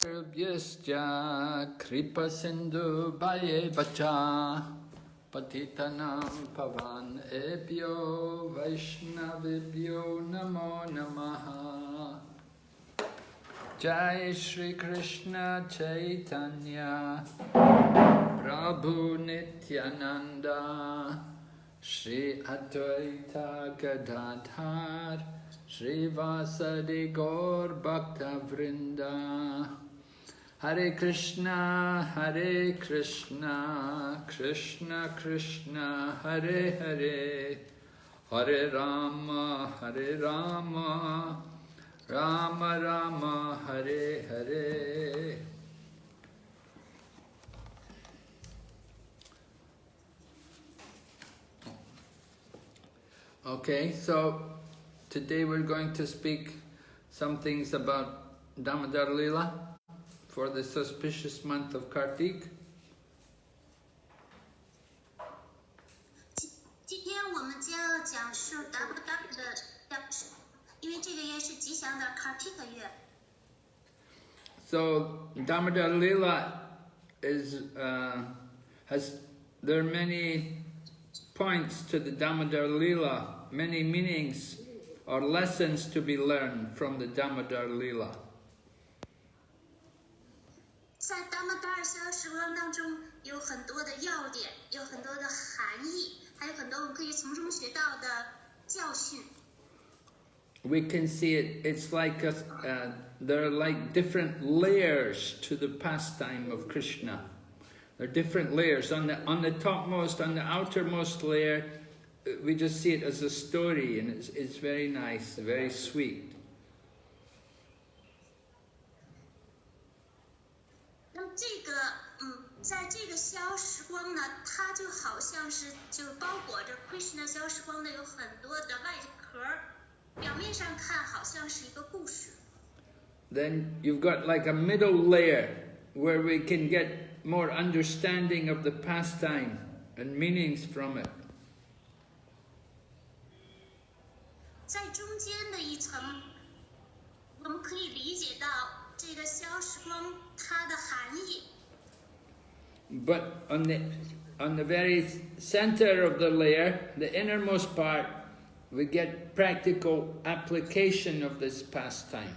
Yasya kripa sindhu bhaye vacha patitanam pavan ebhyo vaishnavibhyo namo namaha. Jai Shri Krishna Chaitanya Prabhu Nityananda Shri Advaita Gadadhar Shri Vasadi Gaur Bhakta Vrinda. Hare Krishna, Krishna Krishna, Hare Hare, Hare Rama, Rama Rama, Hare Hare. Okay, so today we're going to speak some things about Damodara Lila for this auspicious month of Kartik. 今天我们将要讲述 Damodara 的教授，因为这个月是吉祥的 Kartik 月。So Damodara Lila there are many points to the Damodara Lila, many meanings or lessons to be learned from the Damodara Lila. 在 Damodara 消时光当中，有很多的要点，有很多的含义，还有很多我们可以从中学到的教训。We can see it's like there are like different layers to the pastime of Krishna. There are different layers. On the topmost, on the outermost layer, we just see it as a story, and it's very nice, very sweet. 那么这个，在这个消时光呢，它就好像是就包裹着 Krishna 消时光的有很多的外壳，表面上看好像是一个故事。Then you've got like a middle layer where we can get more understanding of the pastime and meanings from it. 在中间的一层，我们可以理解到这个消时光它的含义。But on the very center of the layer, the innermost part, we get practical application of this pastime.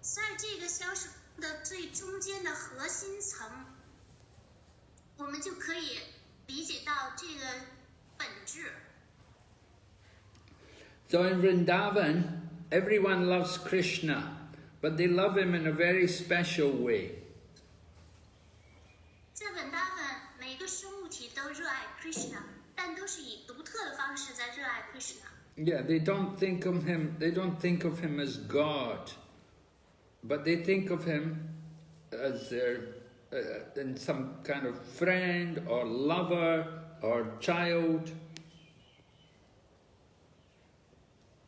在这个消时的最中间的核心层，我们就可以理解到这个本质。So in Vrindavan, everyone loves Krishna, but they love him in a very special way. 在本达文，每个生物体都热爱 Krishna， 但都是以独特的方式在热爱 Krishna。Yeah, they don't think of him as God, but they think of him as their in some kind of friend or lover or child.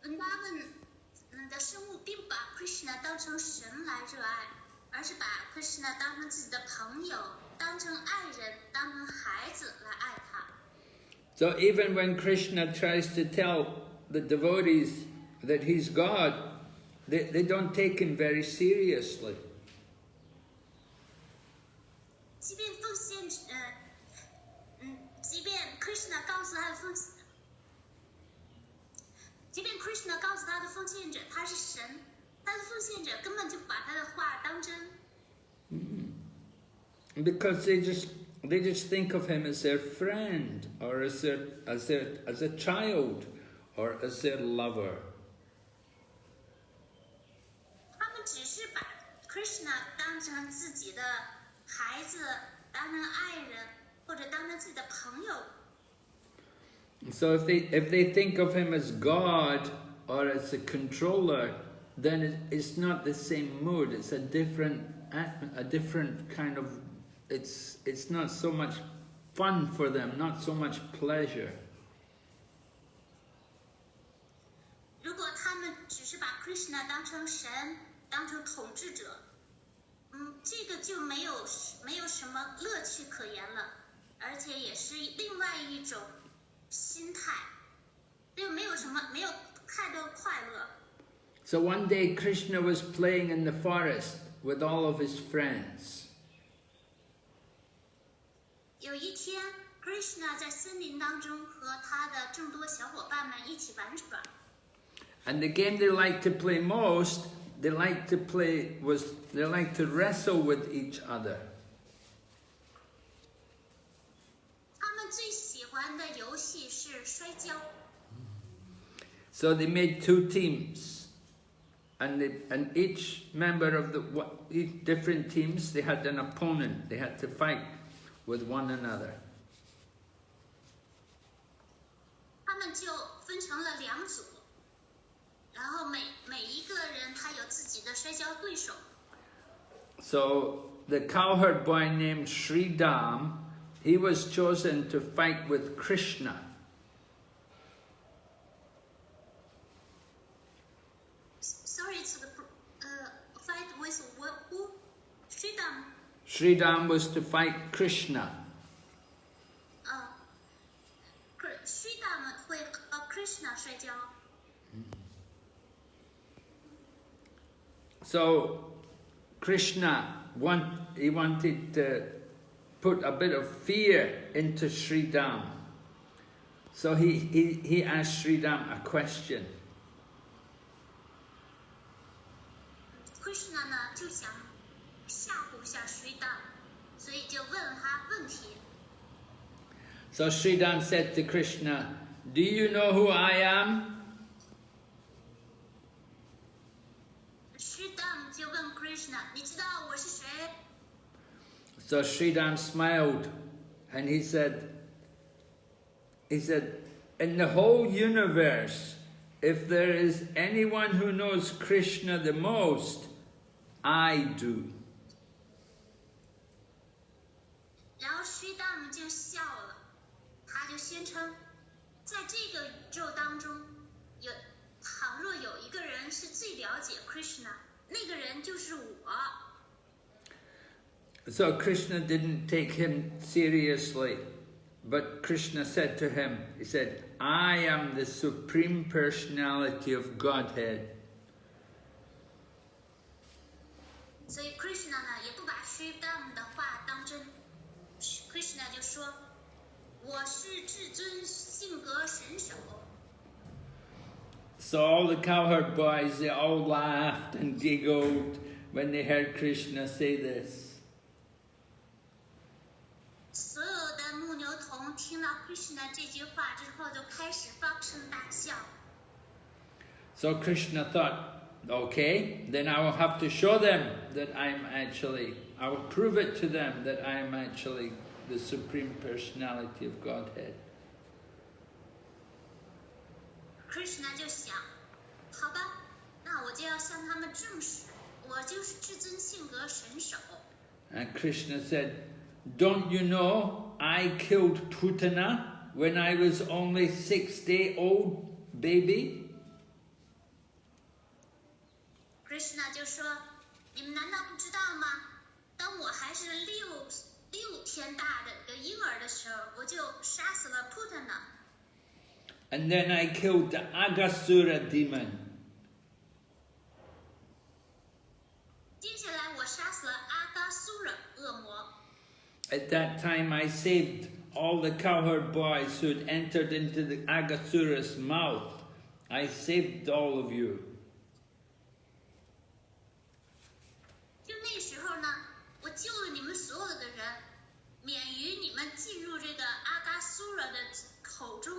本达文的生物并不把 Krishna 当成神来热爱，而是把 Krishna 当成自己的朋友，当成爱人，当成孩子来爱他。So even when Krishna tries to tell the devotees that he's God, they don't take him very seriously. 即便Krishna 告诉他的奉献者他是神，他的奉献者根本就把他的话当真。Because they just think of him as their friend or as a child or as their lover. 他们只是把 Krishna 当成自己的孩子，当成爱人，或者当成自己的朋友。So if they think of him as God or as a controller, then it's not the same mood. It's a different kind of. It's not so much fun for them, not so much pleasure. 如果他们只是把 Krishna 当成神，当成统治者，这个就没有什么乐趣可言了，而且也是另外一种心态，就没有太多快乐。So one day Krishna was playing in the forest with all of his friends. 有一天 ，Krishna 在森林当中和他的众多小伙伴们一起玩耍。And the game they liked to play most, they liked to wrestle with each other. 他们最喜欢的游戏是摔跤。So they made 2 teams, and each member of each different teams, they had an opponent. They had to fight with one another. 他们就分成了2组，然后每一个人他有自己的摔跤对手。So the cowherd boy named Sridham, he was chosen to fight with Krishna. Sorry, it's the fight with who? Sridham. Sridham was to fight Krishna. Sridham 会和 Krishna 摔跤。So Krishna wanted to put a bit of fear into Sridham. So he asked Sridham a question. Krishna 呢就想吓唬下 Sridham， 所以就问了他问题。So Sridham said to Krishna, "Do you know who I am?" Sridham 就问 Krishna， 你知道我是谁？ So Sridham smiled and he said, "In the whole universe, if there is anyone who knows Krishna the most, I do." 然后 Sridham 就笑了，他就宣称，在这个宇宙当中，倘若有一个人是最了解 Krishna， 那个人就是我。So Krishna didn't take him seriously, but Krishna said to him, he said, "I am the Supreme Personality of Godhead." 所以 Krishna 呢也不把 Sridham 的话当真 ，Krishna 就说，我是至尊性格神手。So all the cowherd boys, they all laughed and giggled when they heard Krishna say this. 所有的牧牛童听到 Krishna 这句话之后，就开始放声大笑。So Krishna thought, okay, then I will have to show them that I will prove it to them that I am actually the Supreme Personality of Godhead. Krishna 就想，好吧，那我就要向他们证实，我就是至尊性格神手。And Krishna said, "Don't you know I killed Putana when I was only 6-day-old baby?" Krishna 就说，你们难道不知道吗？当我还是6天大的一个婴儿的时候，我就杀死了 Putana。 And then I killed the Agasura demon. 接下来我杀死了阿嘎苏尔恶魔。 At that time I saved all the cowherd boys who had entered into the Agasura's mouth. I saved all of you. 就那时候呢，我救了你们所有的人，免于你们进入这个阿嘎苏尔的口中。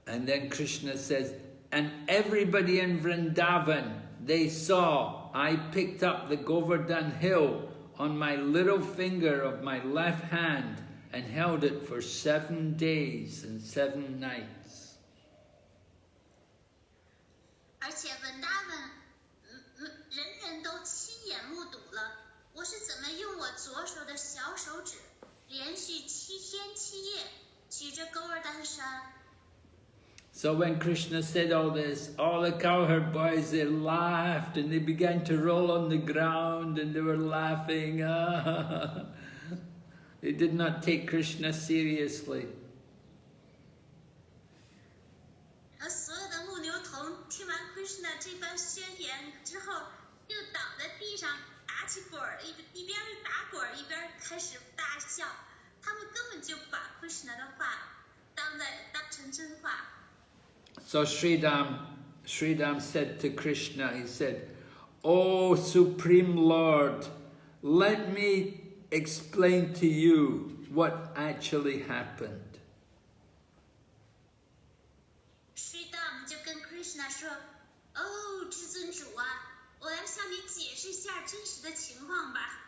And then Krishna says, and everybody in Vrindavan, they saw I picked up the Govardhan hill on my little finger of my left hand and held it for 7 days and 7 nights. 而且文达文，人人都亲眼目睹了，我是怎么用我左手的小手指，连续7天7夜举着勾尔丹山。 So when Krishna said all this, all the cowherd boys, they laughed and they began to roll on the ground and they were laughing. They did not take Krishna seriously. 所有的牧牛童听完 Krishna 番宣言之后，就倒在地上打起滚儿，一边打滚儿一边开始大笑。他们根本就把 Krishna 的话当成真话。So Sridham said to Krishna, he said, "O Supreme Lord, let me explain to you what actually happened." Sridham 就跟 Krishna 说：“哦，至尊主啊，我来向你解释一下真实的情况吧。”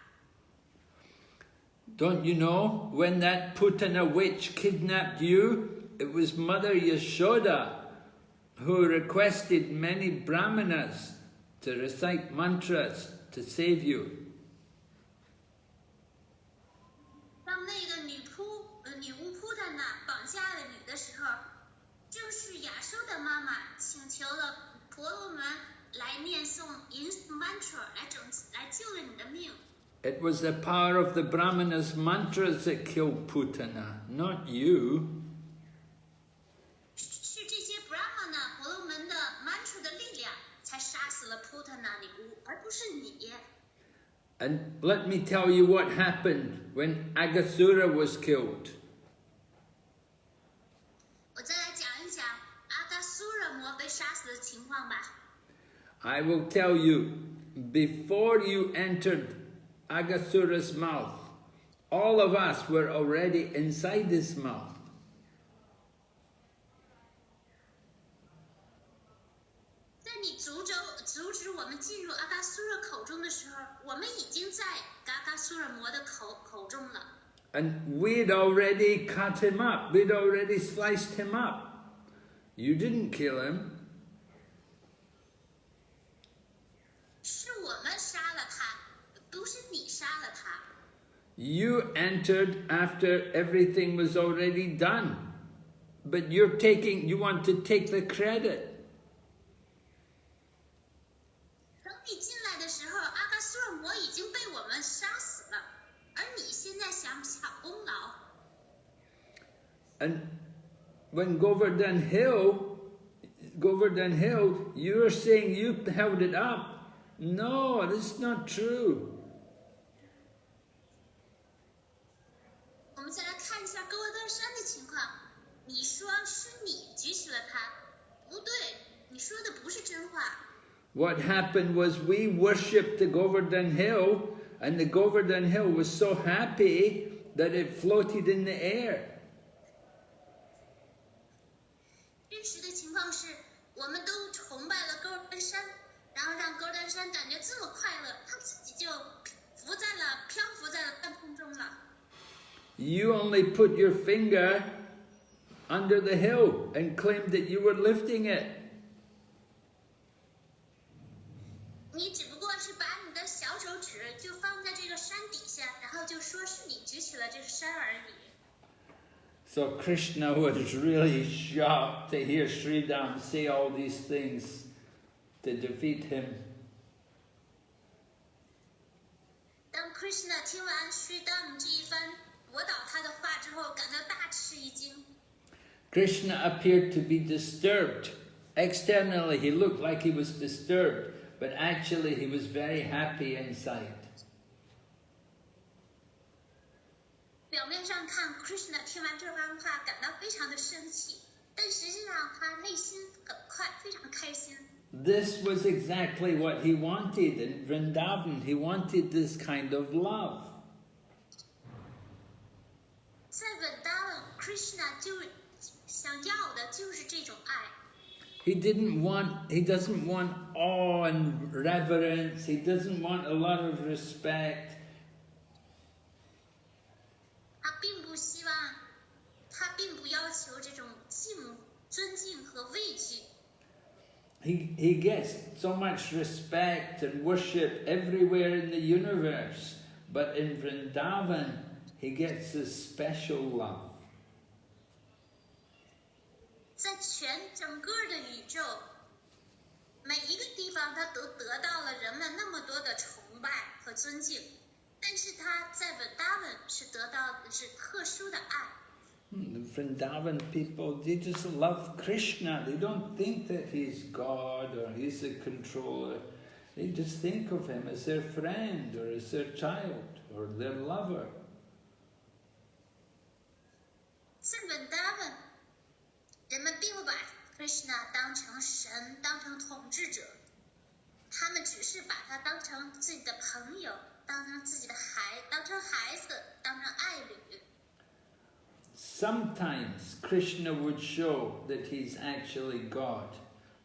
Don't you know, when that Putana witch kidnapped you, it was Mother Yashoda who requested many brahmanas to recite mantras to save you. 当那个女巫扑坦娜绑架了你的时候，正是亚修的妈妈请求了婆罗门来念诵吟诵 mantra 来救了你的命。It was the power of the brahmanas' mantras that killed Putana, not you. 是这些 brahmana 婆罗门的 mantra 的力量才杀死了 Putana 女巫，而不是你。And let me tell you what happened when Aghasura was killed. 我再来讲一讲阿伽苏惹魔被杀死的情况吧。I will tell you, before you entered Aghasura's mouth, all of us were already inside his mouth. 在你阻止我们进入阿伽苏惹口中的时候，我们已经在阿伽苏惹魔的口中了。And we'd already cut him up. We'd already sliced him up. You didn't kill him. 是我们杀了他，不是你杀了他。You entered after everything was already done. But you want to take the credit. 等你进来的时候，阿伽苏惹魔已经被我们杀死了，而你现在想抢功劳。And when Govardhan Hill, you were saying you held it up. No, that's not true. 我们再来看一下勾尔登山的情况。你说是你举起了它，不对，你说的不是真话。What happened was we worshipped the Govardhan Hill, and the Govardhan Hill was so happy that it floated in the air. 真实的情况是，我们都崇拜了勾尔登山，然后让勾尔登山感觉这么快乐，它自己就漂浮在了半空中了。You only put your finger under the hill and claimed that you were lifting it. 你只不过是把你的小手指就放在这个山底下，然后就说是你举起了这个山而已。So Krishna was really shocked to hear Sridham say all these things to defeat him. 当 Krishna 听完 Sridham 这一番驳倒他的话之后，感到大吃一惊。Krishna appeared to be disturbed. Externally, he looked like he was disturbed, but actually he was very happy inside. 表面上看 ，Krishna 听完这番话感到非常的生气，但实际上他内心非常开心。This was exactly what he wanted in Vrindavan. He wanted this kind of love. 在Vrindavan，Krishna 就想要的就是这种爱。He doesn't want awe and reverence. He doesn't want a lot of respect. 他并不要求这种尊敬和畏惧。He gets so much respect and worship everywhere in the universe, but in Vrindavan, he gets this special love. 在整个的宇宙，每一个地方他都得到了人们那么多的崇拜和尊敬，但是他在 Vrindavan 是得到的是特殊的爱。The Vrindavan people, they just love Krishna. They don't think that he's God or he's the controller. They just think of him as their friend or as their child or their lover. 在 Vrindavan 人们并不把 Krishna 当成神，当成统治者，他们只是把他当成自己的朋友，当成自己的当成孩子，当成爱侣。Sometimes Krishna would show that he's actually God,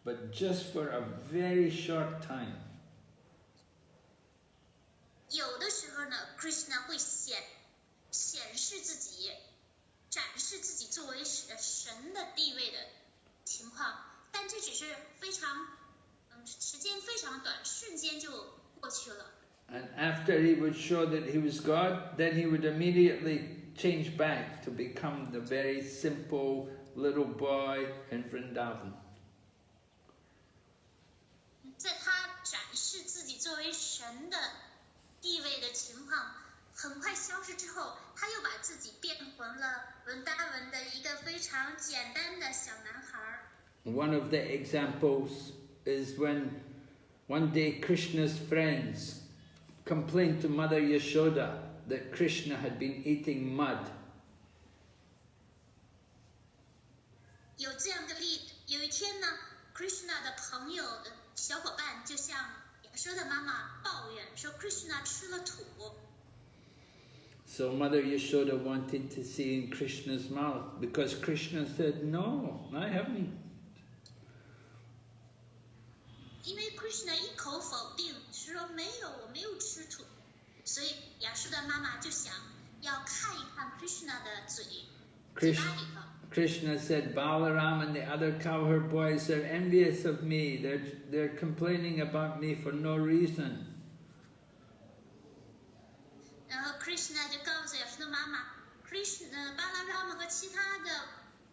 but just for a very short time. 有的时候呢 ，Krishna 会显示自己，展示自己作为神的地位的情况，但这只是非常，时间非常短，瞬间就过去了。And after he would show that he was God, then he would immediately change back to become the very simple little boy in Vrindavan. 在他展示自己作为神的地位的情况很快消失之后，他又把自己变成了文达文的一个非常简单的小男孩。One of the examples is when one day Krishna's friends complained to Mother Yashoda that Krishna had been eating mud. 有这样的有一天呢 ，Krishna 的朋友的小伙伴就向亚说的妈妈抱怨说 ，Krishna 吃了土。So Mother Yashoda wanted to see in Krishna's mouth because Krishna said, "No, I haven't." 因为 Krishna 一口否定，说没有，我没有吃土，所以亚说的妈妈就想要看一看 Krishna 的嘴巴里头。Krishna said, "Balaram and the other cowherd boys are envious of me. They're complaining about me for no reason." 然后 Krishna 就告诉亚说的妈妈 ，Krishna 巴拉拉姆和其他的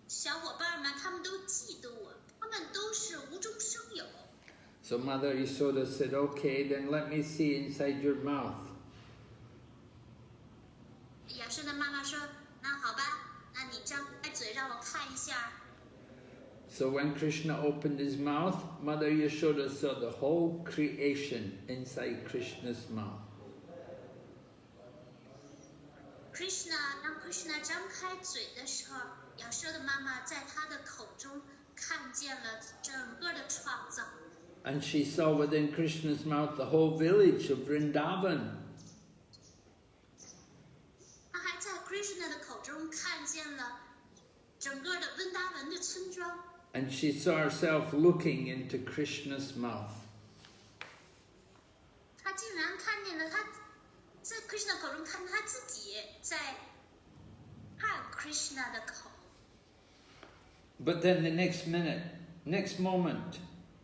小伙伴们，他们都嫉妒我，他们都是无中生有。So Mother Yashoda said, "Okay, then let me see inside your mouth." 亚说的妈妈说：“那好吧，那你张开嘴让我看一下。” So when Krishna opened his mouth, Mother Yashoda saw the whole creation inside Krishna's mouth. Tang Krishna 张开嘴的时候，亚说的妈妈在他的口中看见了整个的创造。And she saw within Krishna's mouth the whole village of Vrindavan. 她还在 Krishna 的口中看见了整个的温达文的村庄。And she saw herself looking into Krishna's mouth. 她竟然看见了她在 Krishna 口中看见她自己在看 Krishna 的口。But then the next moment,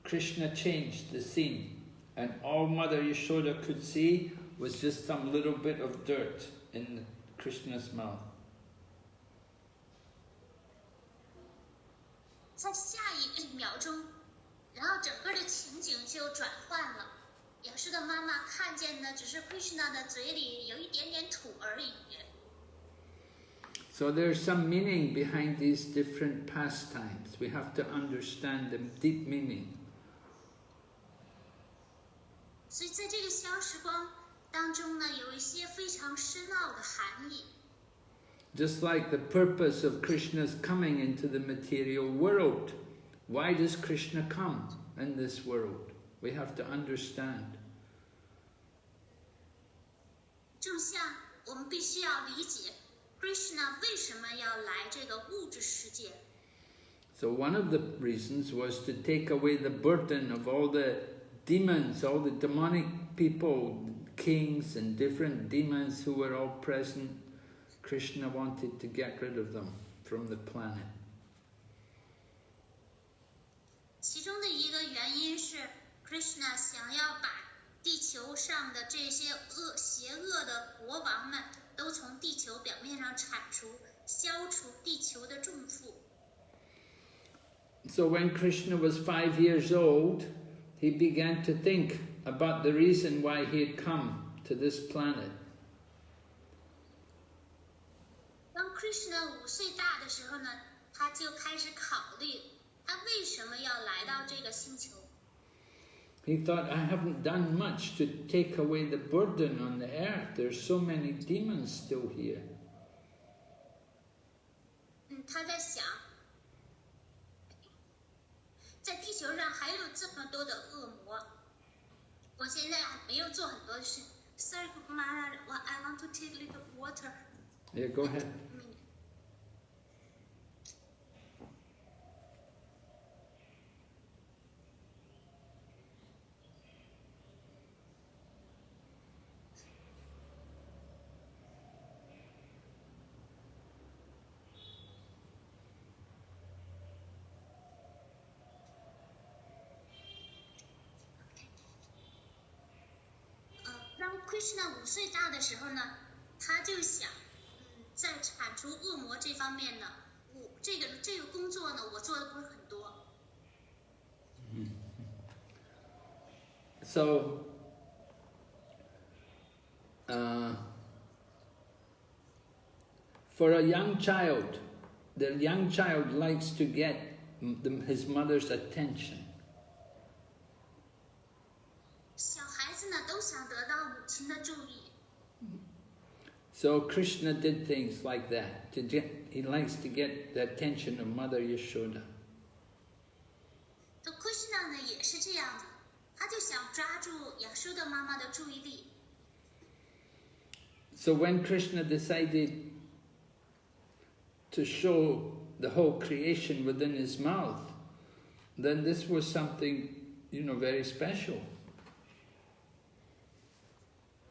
Krishna changed the scene, and all Mother Yashoda could see was just some little bit of dirt in Krishna's mouth. 在下一秒钟，然后整个的情景就转换了。亚说的妈妈看见的只是 Krishna 的嘴里有一点点土而已。So there's some meaning behind these different pastimes. We have to understand the deep meaning. 所以在这个消时光当中呢，有一些非常深奥的含义。Just like the purpose of Krishna's coming into the material world. Why does Krishna come in this world? We have to understand. 正像我们必须要理解 Krishna 为什么要来这个物质世界。So one of the reasons was to take away the burden of all the demons, all the demonic people, kings and different demons who were all present. Krishna wanted to get rid of them from the planet. 其中的一个原因是 Krishna 想要把地球上的这些邪恶的国王们都从地球表面上铲除，消除地球的重负。So when Krishna was 5 years old, he began to think about the reason why he had come to this planet. 当 Krishna 5岁大的时候呢，他就开始考虑他为什么要来到这个星球。He thought, I haven't done much to take away the burden on the earth. There's so many demons still here. 他在想，在地球上还有这么多的恶魔，我现在还没有做很多的事。Sorry, Mara, I want to take a little water. Yeah, go ahead. 当 Krishna 5岁大的时候呢，他就想，在铲除恶魔这方面呢，这个工作呢，我做的不是很多。So, for a young child, the young child likes to get his mother's attention. 小孩子呢，都想得到母亲的注意。So Krishna did things like that. He likes to get the attention of Mother Yashoda. Krishna 呢也是这样的，他就想抓住亚修的妈妈的注意力。So when Krishna decided to show the whole creation within his mouth, then this was something, very special.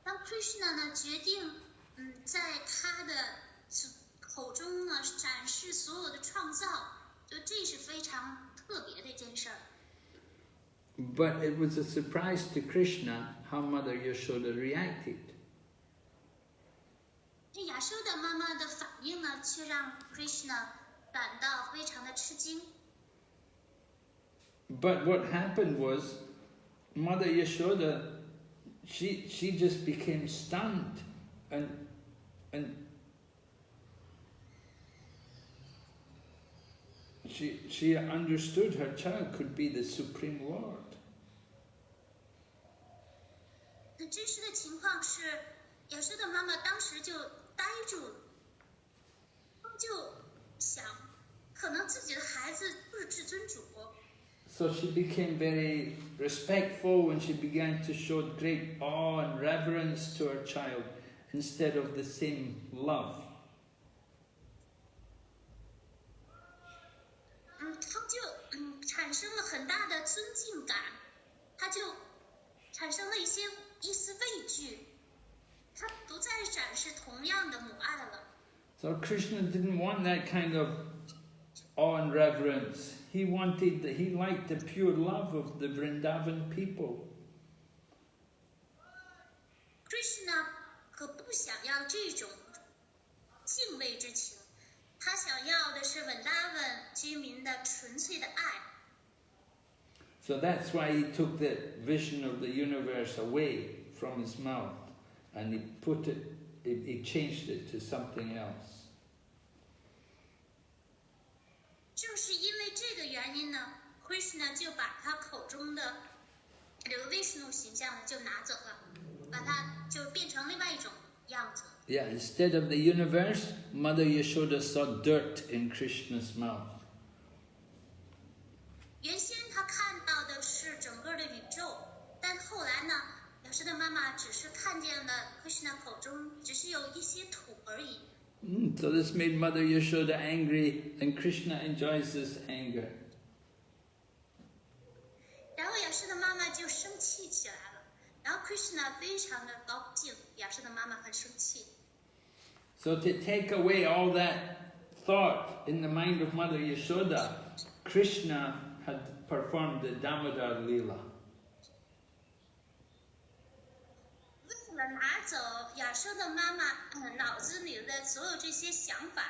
当 Krishna 呢决定，在他的口中呢展示所有的创造，就这是非常特别的一件事儿。But it was a surprise to Krishna how Mother Yashoda reacted. 这亚修的妈妈的反应呢，却让 Krishna 感到非常的吃惊。But what happened was, Mother Yashoda, she just became stunned, and she understood her child could be the Supreme Lord. 那真实的情况是，亚修的妈妈当时就呆住了，就想，可能自己的孩子就是至尊主。So she became very respectful when she began to show great awe and reverence to her child instead of the same love. 她就产生了很大的尊敬感，她就产生了一丝畏惧，她不再展示同样的母爱了。So Krishna didn't want that kind of awe and reverence. He liked the pure love of the Vrindavan people. Krishna 可不想要这种敬畏之情，他想要的是Vrindavan居民的纯粹的爱。So that's why he took the vision of the universe away from his mouth, and he changed it to something else. 就是因为这个原因呢 ，Krishna 就把他口中的这个 Vishnu 形象呢就拿走了，把它就变成另外一种样子。Yeah, instead of the universe, Mother Yashoda saw dirt in Krishna's mouth. 原先他看到的是整个的宇宙，但后来呢，亚瑟的妈妈只是看见了 Krishna 口中只是有一些土而已。So this made Mother Yashoda angry, and Krishna enjoys this anger. 然后亚瑟的妈妈就生气起来了，然后 Krishna 非常的高兴，亚瑟的妈妈很生气。So to take away all that thought in the mind of Mother Yashoda, Krishna had performed the Damodara Lila. 为了拿走亚瑟的妈妈脑子里的所有这些想法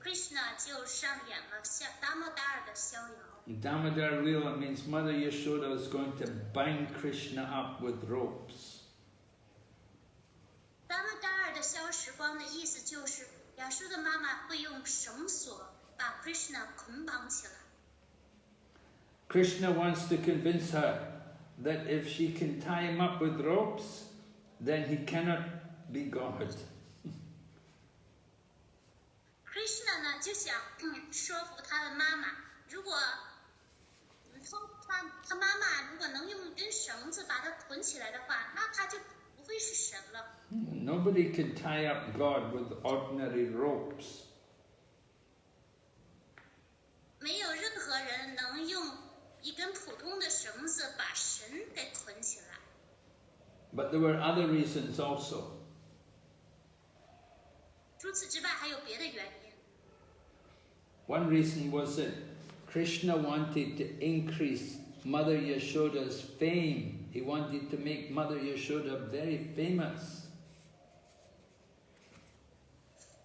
，Krishna 就上演了像 Damodara 的逍遥。Damodara Lila means Mother Yashoda is going to bind Krishna up with ropes. Damodara 的消时光的意思就是亚述的妈妈会用绳索把 Krishna 捆绑起来。Krishna wants to convince her that if she can tie him up with ropes, then he cannot be God. Krishna 呢就想说服他的妈妈，如果他妈妈如果能用一根绳子把他捆起来的话，那他就不会是神了。Nobody can tie up God with ordinary ropes. 没有任何人能用一根普通的绳子把神给捆起来。But there were other reasons also. 除此之外还有别的原因。One reason was that Krishna wanted to increase Mother Yashoda's fame. He wanted to make Mother Yashoda very famous.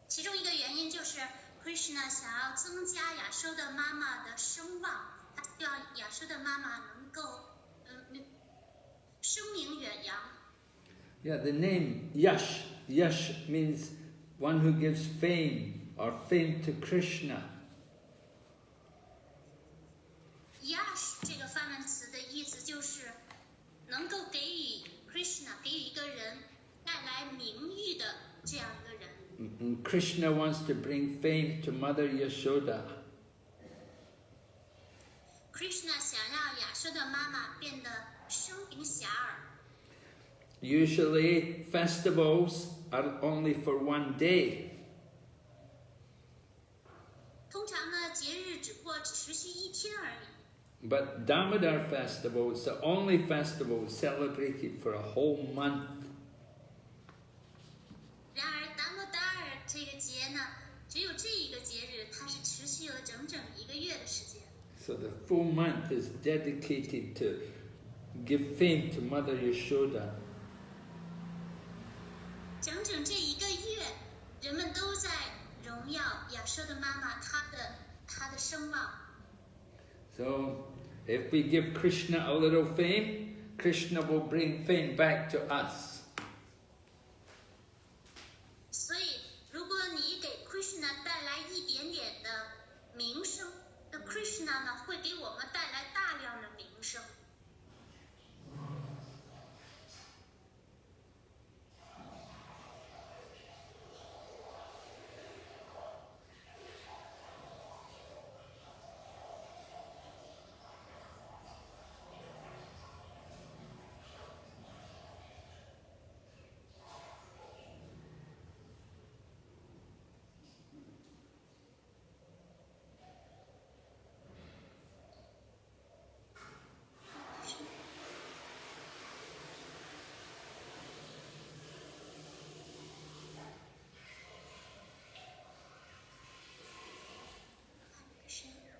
其中一个原因就是 Krishna 想要增加亚修的妈妈的声望，他希望亚修的妈妈能够声名远扬。Yeah, the name Yash. Yash means one who gives fame or fame to Krishna. Yash 这个梵文词的意思就是能够给予 Krishna 给予一个人带来名誉的这样一个人。And Krishna wants to bring fame to Mother Yashoda. Krishna 想让亚修的妈妈变得声名遐迩。Usually festivals are only for one day. 通常呢，节日只不过持续一天而已。But Damodara festival is the only festival celebrated for a whole month. 然而，达摩达尔这个节呢，只有这一个节日，它是持续了整整一个月的时间。So the full month is dedicated to give fame to Mother Yashoda. 整整这一个月，人们都在荣耀亚瑟的妈妈她的声望。So if we give Krishna a little fame, Krishna will bring fame back to us. 所以，如果你给 Krishna 带来一点点的名声，那 Krishna 呢会给我们带来大量的名声。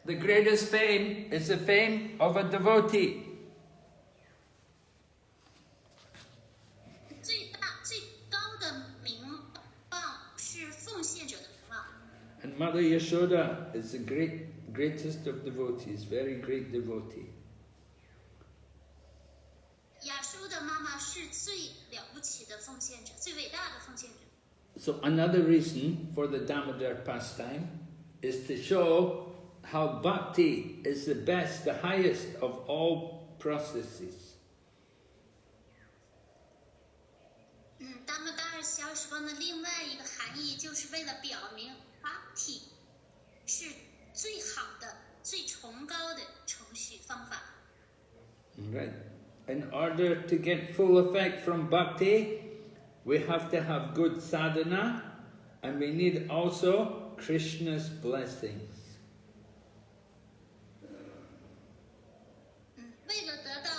The greatest fame is the fame of a devotee. 最高的名望是奉献者的名望。And Mother Yashoda is the greatest of devotees, very great devotee. 亚修的妈妈是最了不起的奉献者，最伟大的奉献者。So another reason for the Damodar pastime is to show how bhakti is the best, the highest of all processes. 达摩达尔小时光的另外一个含义，就是为了表明 bhakti 是最好的、最崇高的程序方法。Right. In order to get full effect from bhakti, we have to have good sadhana, and we need also Krishna's blessings. 为了得到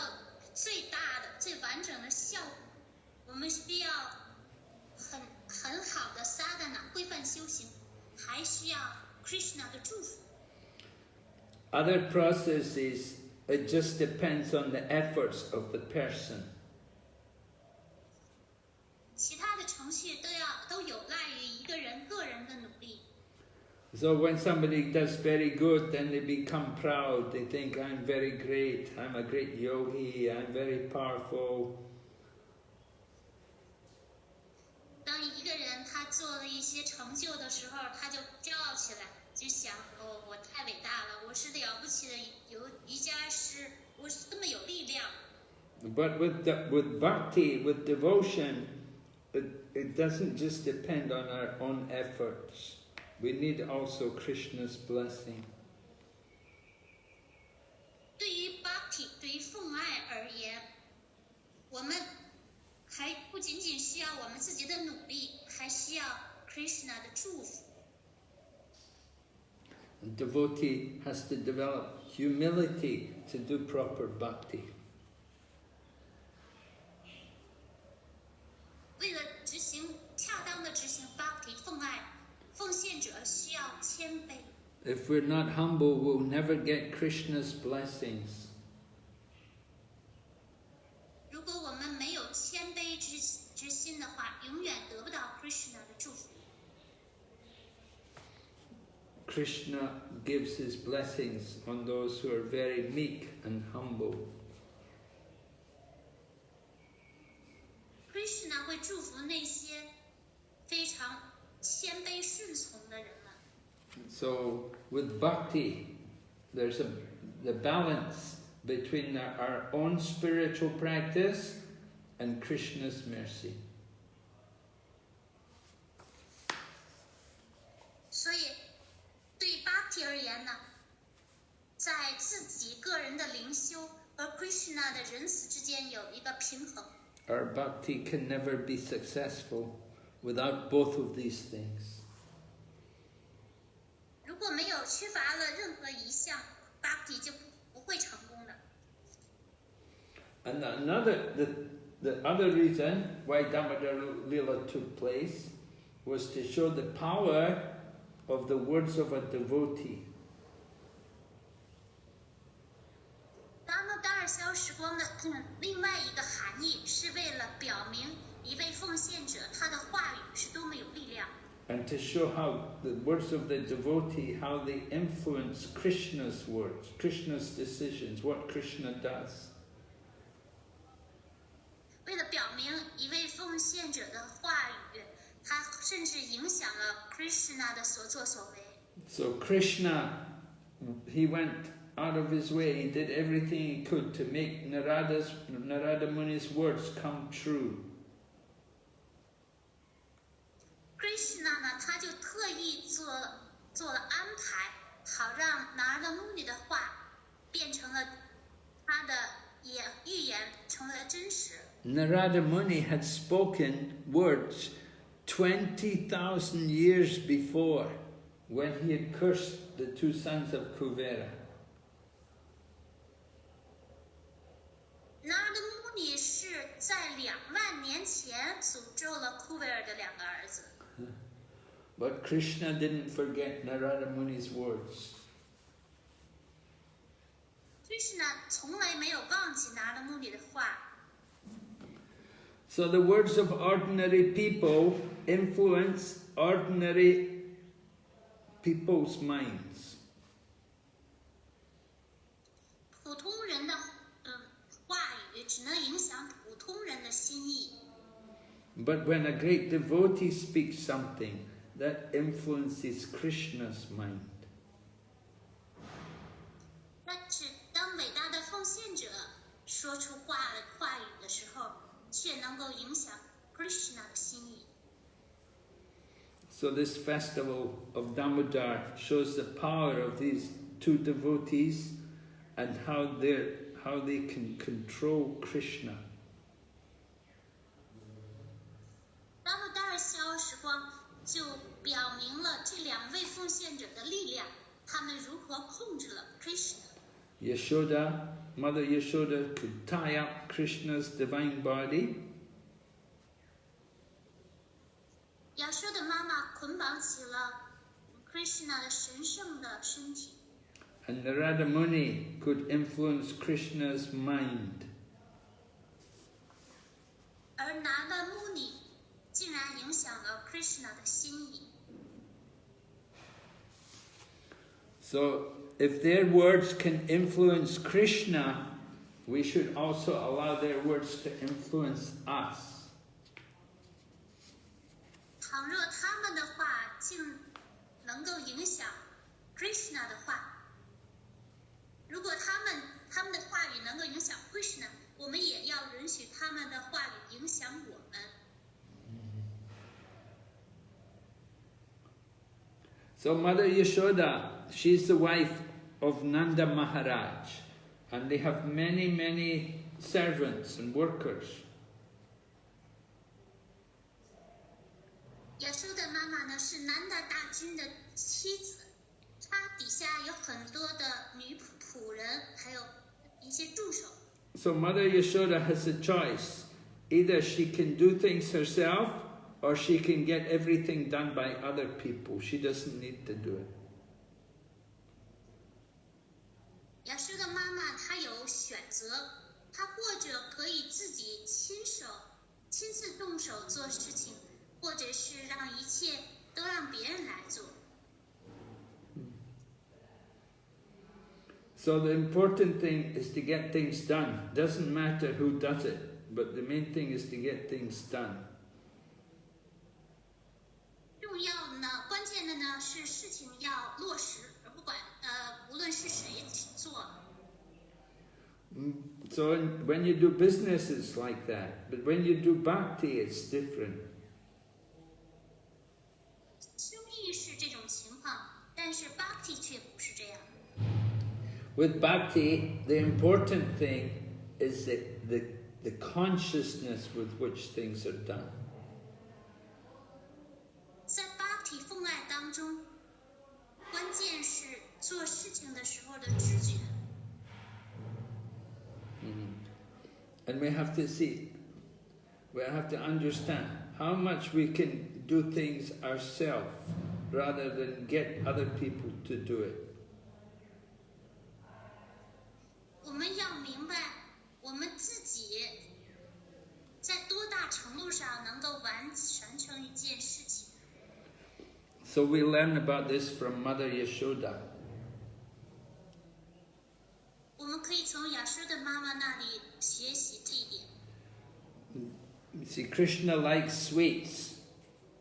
最大的、最完整的效果，我们需要很好的 sadhana 规范修行，还需要 Krishna 的祝福。Other processes, it just depends on the efforts of the person. 其他的程序都有赖于一个人个人的努力。So when somebody does very good, then they become proud. They think, I'm very great, I'm a great yogi, I'm very powerful. 当当一个人他做了一些成就的时候，他就骄傲起来，就想哦，我太伟大了，我是了不起的瑜伽师，我是这么有力量。 But with bhakti, with devotion, it doesn't just depend on our own efforts. We need also Krishna's blessing. 对于 bhakti， 对于奉爱而言，我们还不仅仅需要我们自己的努力，还需要 Krishna 的祝福。 A devotee has to develop humility to do proper bhakti. 为了恰当的执行 bhakti 奉爱，奉献者需要谦卑。 If we're not humble, we'll never get Krishna's blessings. 如果我们没有谦卑之心的话，永远得不到 Krishna 的祝福。 Krishna gives his blessings on those who are very meek and humble. Krishna 会祝福那些非常谦卑顺从的人们。 So with bhakti, there's the balance between our own spiritual practice and Krishna's mercy. 所以，对 bhakti 而言呢，在自己个人的灵修和 Krishna 的仁慈之间有一个平衡。 Our bhakti can never be successful without both of these things. 如果没有缺乏了任何一项 bhakti 就不会成功的。 And the other reason why Damodara Lila took place was to show the power of the words of a devotee. Damodara 消时光的另外一个含义是为了表明一位奉献者他的话语是多么有力量。 And to show how the words of the devotee, how they influence Krishna's words, Krishna's decisions, what Krishna does. 为了表明一位奉献者的话语，他甚至影响了 Krishna 的所作所为。 So Krishna, he went out of his way, he did everything he could to make Narada Muni's words come true. Krishna 呢，他就特意做了安排，好让 Narada Muni 的话变成了他的预言，成为了真实。 Narada Muni had spoken words 20,000 years before when he had cursed the two sons of Kuvera. Narada Muni 是在20000年前诅咒了库维尔的两个儿子。 But Krishna didn't forget Narada Muni's words. Krishna 从来没有忘记 Narada Muni 的话。 So the words of ordinary people influence ordinary people's minds. 普通人的话语只能影响普通人的心意。 But when a great devotee speaks something, that influences Krishna's mind. 但是当伟大的奉献者说出话语的时候，却能够影响 Krishna 的心意。 So this festival of Damodar shows the power of these two devotees and how they can control Krishna. Damodara 消时光就表明了这两位奉献者的力量，他们如何控制了 Krishna。 Yashoda, Mother Yashoda could tie up Krishna's divine body. 亚瑟的妈妈捆绑起了 Krishna 的神圣的身体， And Narada Muni could influence Krishna's mind. 而Narada Muni竟然影响了 Krishna 的心意。 So if their words can influence Krishna, we should also allow their words to influence us. 倘若他们的话竟能够影响 Krishna 的话，如果他们的话语能够影响 Krishna， 我们也要允许他们的话语影响我们。So Mother Yashoda, she's the wife of Nanda Maharaj, and they have many, many servants and workers. 亚修的妈妈呢是南达大君的妻子，她底下有很多的女仆人，还有一些助手。So Mother Yashoda has a choice. Either she can do things herself, or she can get everything done by other people. She doesn't need to do it. 亚修的妈妈她有选择，她或者可以自己亲自动手做事情，或者是让一切都让别人来做。So the important thing is to get things done. Doesn't matter who does it, but the main thing is to get things done. 重要呢，关键的呢是事情要落实，而不管无论是谁去做。So when you do business, it's like that. But when you do bhakti, it's different. 生意是这种情况，但是 bhakti 却不是这样。With bhakti, the important thing is the consciousness with which things are done. 在 bhakti 奉爱当中，关键是做事情的时候的知觉。And we have to see, we have to understand how much we can do things ourselves rather than get other people to do it. 我们要明白，我们自己在多大程度上能够完成一件事情。So we learn about this from Mother Yashoda. 我们可以从亚瑟的妈妈那里学习这一点。You see, Krishna likes sweets,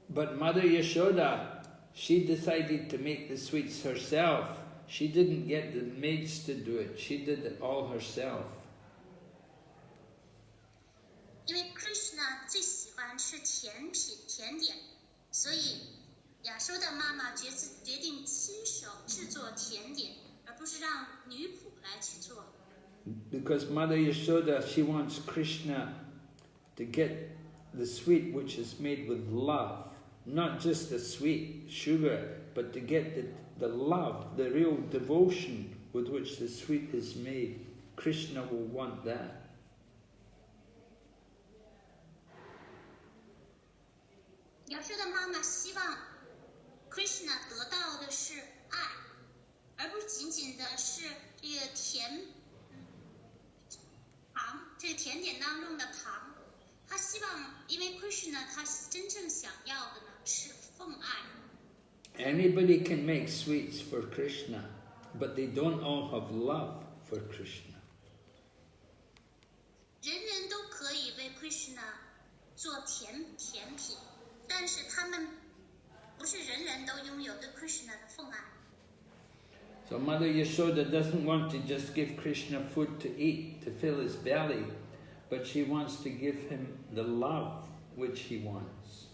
but Mother Yashoda, she decided to make the sweets herself. She didn't get the maids to do it. She did it all herself. 因为 Krishna 最喜欢吃甜点，所以亚瑟的妈妈决定亲手制作甜点，而不是让女仆来去做。Because Mother Yashoda, she wants Krishna to get the sweet which is made with love. Not just the sweet sugar, but to get the love, the real devotion with which the sweet is made. Krishna will want that. 亚瑟的妈妈希望 Krishna 得到的是爱，而不仅仅的是这个糖，这个甜点当中的糖。他希望，因为 Krishna 他真正想要的呢是奉爱。Anybody can make sweets for Krishna, but they don't all have love for Krishna. 人人都可以为 Krishna 做甜品，但是他们不是人人都拥有对 Krishna 的奉爱。So Mother Yashoda doesn't want to just give Krishna food to eat, to fill his belly, but she wants to give him the love which he wants.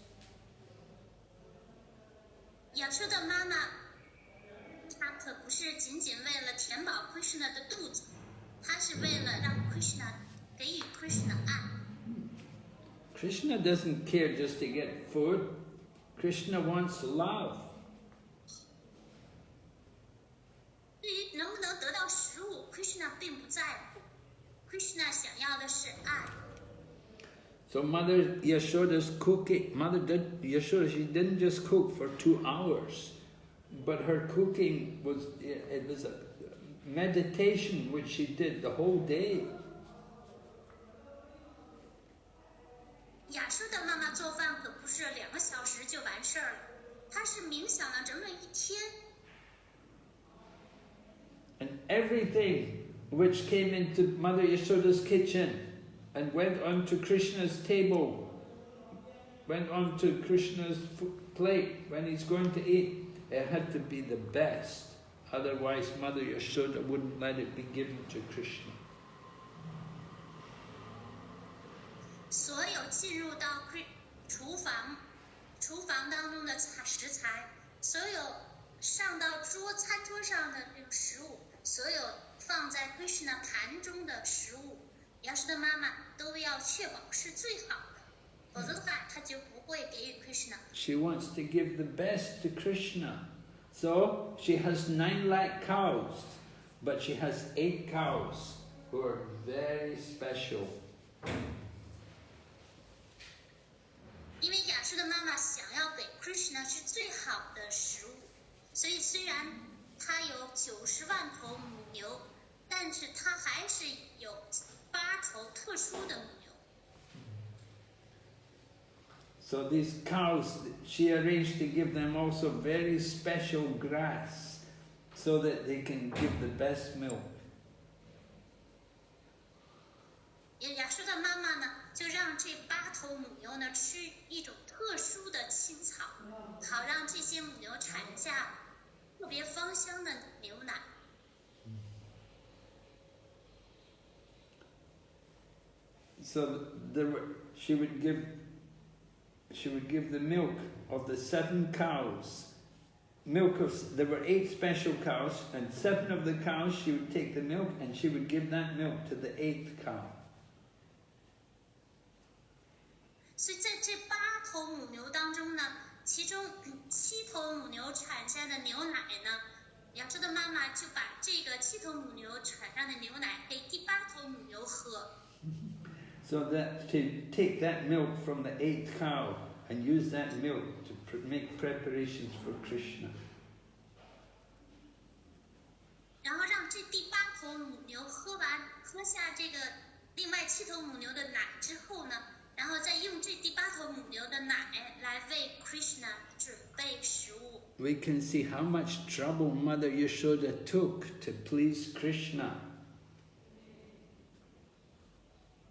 亚瑟的妈妈，她可不是仅仅为了填饱 Krishna 的肚子，她是为了让 Krishna 给予 Krishna 爱。Krishna doesn't care just to get food. Krishna wants love. 对于能不能得到食物 ，Krishna 并不在乎。Krishna 想要的是爱。So Mother Yashoda's cooking, Yashoda, she didn't just cook for 2 hours, but her cooking was a meditation which she did the whole day. 亚瑟的妈妈做饭可不是2个小时就完事儿了，她是冥想了整整一天。And everything which came into Mother Yashoda's kitchen and went onto Krishna's table went onto Krishna's plate when he's going to eat, it had to be the best. Otherwise, Mother Yashoda wouldn't let it be given to Krishna. 所有进入到厨房当中的食材，所有上到餐桌上的这个食物，所有放在 Krishna 盘中的食物，亚瑟的妈妈都要确保是最好的，否则的话，她就不会给予 Krishna。She wants to give the best to Krishna. So she has 9 lakh cows, but she has 8 cows who are very special. 因为亚瑟的妈妈想要给 Krishna 是最好的食物，所以虽然她有90万头母牛，但是她还是有8头特殊的母牛。So these cows, she arranged to give them also very special grass so that they can give the best milk. 亚瑟的妈妈呢，就让这8头母牛呢吃一种特殊的青草，好让这些母牛产下特别芳香的牛奶。So she would give the milk of the 7 cows. There were 8 special cows, and 7 of the cows she would take the milk and she would give that milk to the 8th cow. 所以在这8头母牛当中呢，其中7头母牛产下的牛奶呢，亚瑟的妈妈就把这个7头母牛产上的牛奶给第8头母牛喝。So that to take that milk from the 8th cow and use that milk to make preparations for Krishna. 然后让这第8头母牛喝下这个另外7头母牛的奶之后呢，然后再用这第8头母牛的奶来为 Krishna 准备食物。We can see how much trouble Mother Yashoda took to please Krishna.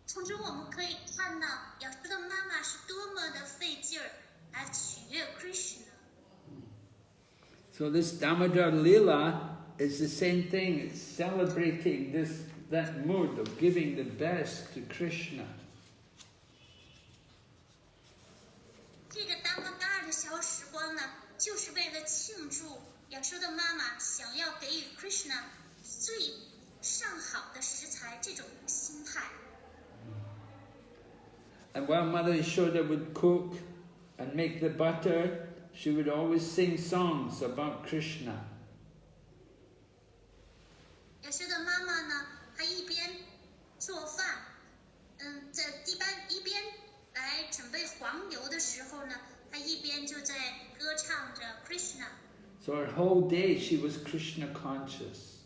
从中我们可以看到，亚瑟的妈妈是多么的费劲儿来取悦 Krishna。So this Damodara Lila is the same thing. It's celebrating that mood of giving the best to Krishna. 这个Damodara的小时光呢，就是为了庆祝亚瑟的妈妈想要给予 Krishna 最上好的食材这种心态。And while Mother Yashoda would cook and make the butter, she would always sing songs about Krishna. 亚瑟的妈妈呢，她一边做饭，在一边来准备黄油的时候呢，她一边就在歌唱着 Krishna。So her whole day she was Krishna conscious.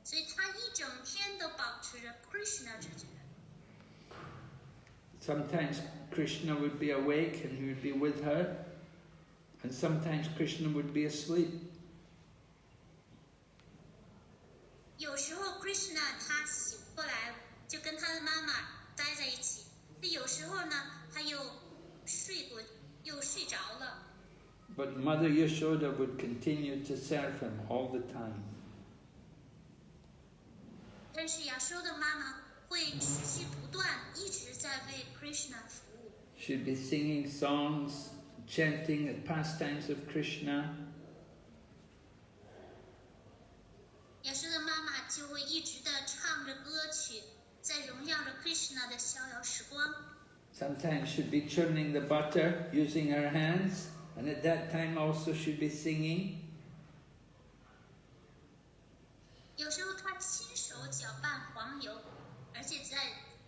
所以她一整天都保持着 Krishna 之觉。Sometimes Krishna would be awake and he would be with her, and sometimes Krishna would be asleep. 有时候 Krishna 他醒过来，就跟他的妈妈待在一起；有时候呢，他又睡着了。But Mother Yashoda would continue to serve him all the time. 但是亚瑟的妈妈会持续不断，一直在为 Krishna 服务。She'd be singing songs, chanting the pastimes of Krishna. 亚瑟的妈妈就会一直的唱着歌曲，在荣耀着 Krishna 的逍遥时光。Sometimes she'd be churning the butter using her hands, and at that time also she'd be singing. 有时候她亲手搅拌黄油，而且在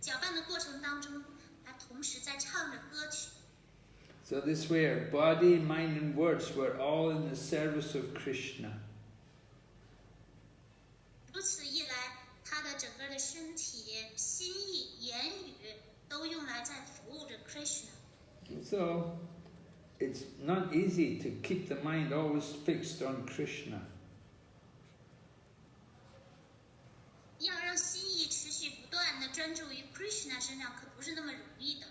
搅拌的过程当中，她同时在唱着歌曲。So this way her body, mind and words were all in the service of Krishna. 如此一来，她的整个的身体、心意、言语都用来在服务着 Krishna。 So it's not easy to keep the mind always fixed on Krishna. 要让心意持续不断的专注于 Krishna 身上，可不是那么容易的。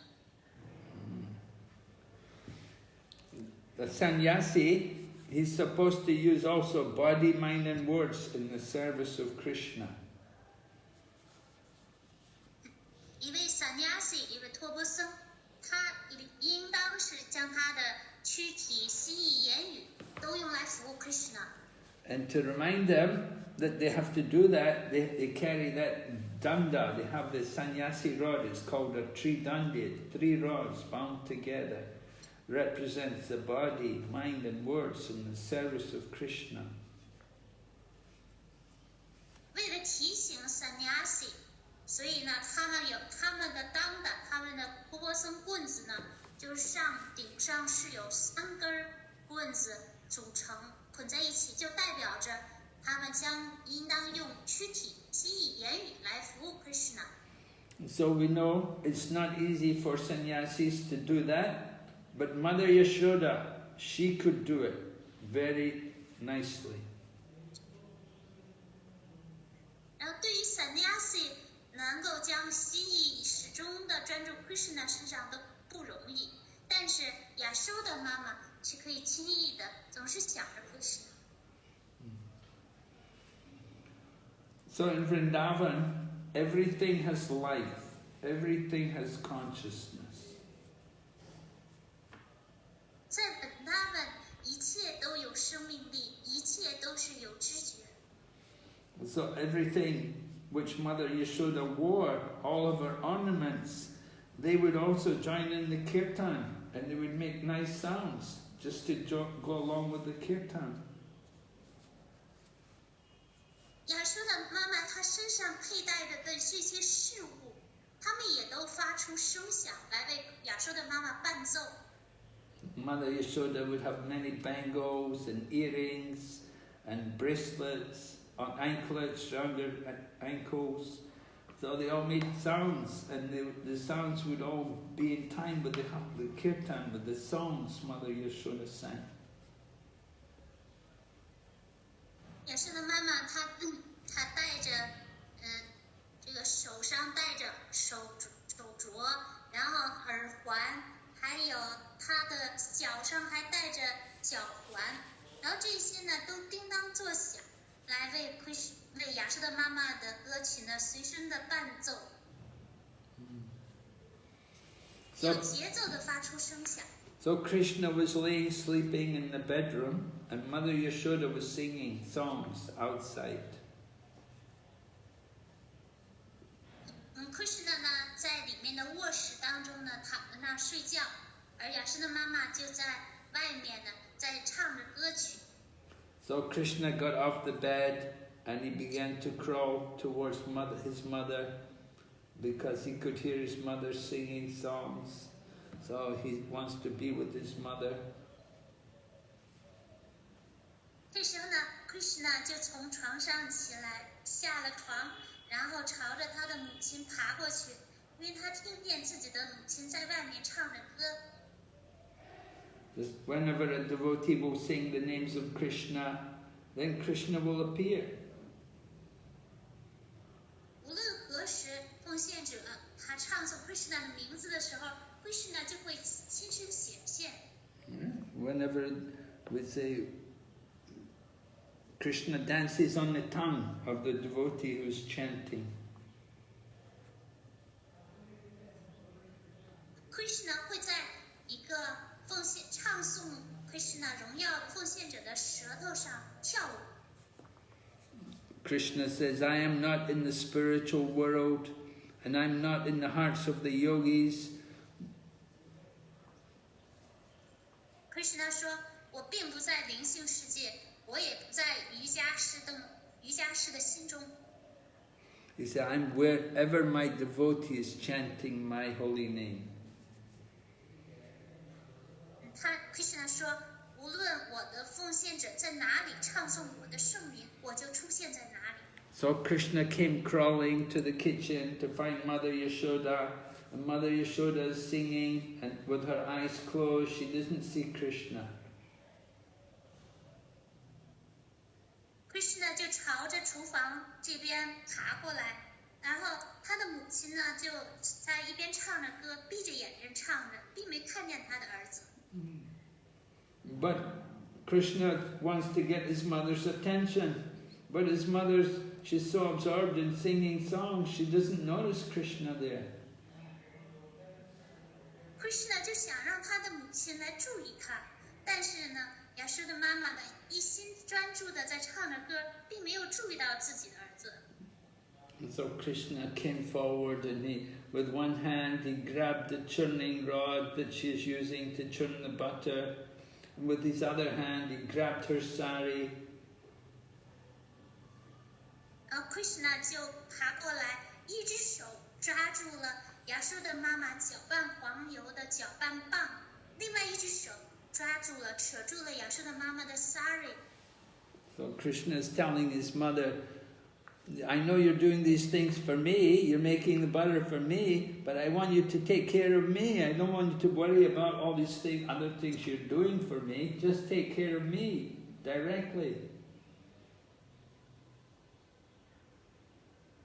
the sannyasi, he's supposed to use also body, mind and words in the service of Krishna. 一位 sannyasi 一位托钵僧，他应当是将他的躯体、心意、言语都用来服务 Krishna。 And to remind them that they have to do that, they carry that danda, they have the sannyasi rod, it's called a tridandi, 3 rods bound together, represents the body, mind and words in the service of Krishna. 为了提醒 sannyasi， 所以呢，他们有他们的当的，他们的托钵僧棍子呢，就是顶上是有3根棍子组成，捆在一起，就代表着他们应当用躯体、心意、言语来服务 Krishna。 So we know it's not easy for sannyasis to do that, but Mother Yashoda, she could do it very nicely. 然后对于 sannyasi 能够将心意始终的专注 Krishna 身上都不容易，但是亚修的妈妈却可以轻易的总是想着 Krishna。 So in Vrindavan, everything has life, everything has consciousness. 在本他们一切都有生命力，一切都是有知觉。 So everything which Mother Yashoda wore, all of her ornaments, they would also join in the kirtan and they would make nice sounds just to go along with the kirtan. 亚修的妈妈她身上佩戴的这些饰物，他们也都发出声响来为亚修的妈妈伴奏。 Mother Yashoda would have many bangles and earrings and bracelets on anklets around her ankles. So they all made sounds, and the sounds would all be in time with the kirtan, with the songs Mother Yashoda sang. 亚修的妈妈她戴着这个手上戴着手镯，然后耳环，还有她的脚上还戴着脚环，然后这些呢都叮当作响，来为亚修的妈妈的歌曲呢随身的伴奏，有节奏的发出声响。 So Krishna was laying sleeping in the bedroom, and Mother Yashoda was singing songs outside. Krishna 呢在里面的卧室当中呢躺在那儿睡觉，而亚修的妈妈就在外面呢在唱着歌曲。 So Krishna got off the bed and he began to crawl towards his mother because he could hear his mother singing songs. So he wants to be with his mother. 这时候呢 ，Krishna 就从床上起来，下了床，然后朝着他的母亲爬过去，因为他听见自己的母亲在外面唱着歌。 Just whenever a devotee will sing the names of Krishna, then Krishna will appear. 无论何时，奉献者他唱诵 Krishna 的名字的时候 ，Krishna 就会亲身显现。Whenever we say Krishna dances on the tongue of the devotee who's chanting. Krishna 会在一个奉献唱诵 Krishna 荣耀奉献者的舌头上跳舞。 Krishna says, I am not in the spiritual world, and I'm not in the hearts of the yogis. Krishna 说：“我并不在灵性世界，我也不在瑜伽师的心中。” He said, I'm wherever my devotee is chanting my holy name. Krishna 说：“无论我的奉献者在哪里唱诵我的圣名，我就出现在哪里。” So Krishna came crawling to the kitchen to find Mother Yashoda. And Mother Yashoda is singing, and with her eyes closed, she doesn't see Krishna. Krishna 就朝着厨房这边爬过来，然后他的母亲呢就在一边唱着歌，闭着眼睛唱着，并没看见他的儿子。But Krishna wants to get his mother's attention. But his mother's, she's so absorbed in singing songs, she doesn't notice Krishna there. Krishna 就想让他的母亲来注意他，但是呢，亚瑟的妈妈呢，一心专注的在唱着歌，并没有注意到自己的儿子。And so Krishna came forward and with one hand he grabbed the churning rod that she is using to churn the butter. And with his other hand he grabbed her sari. 然后 Krishna 就爬过来，一只手抓住了亚瑟的妈妈搅拌黄油的搅拌棒，另外一只手扯住了亚瑟的妈妈的 sari。 So Krishna is telling his mother, I know you're doing these things for me, you're making the butter for me, but I want you to take care of me. I don't want you to worry about all these things, other things you're doing for me. Just take care of me directly.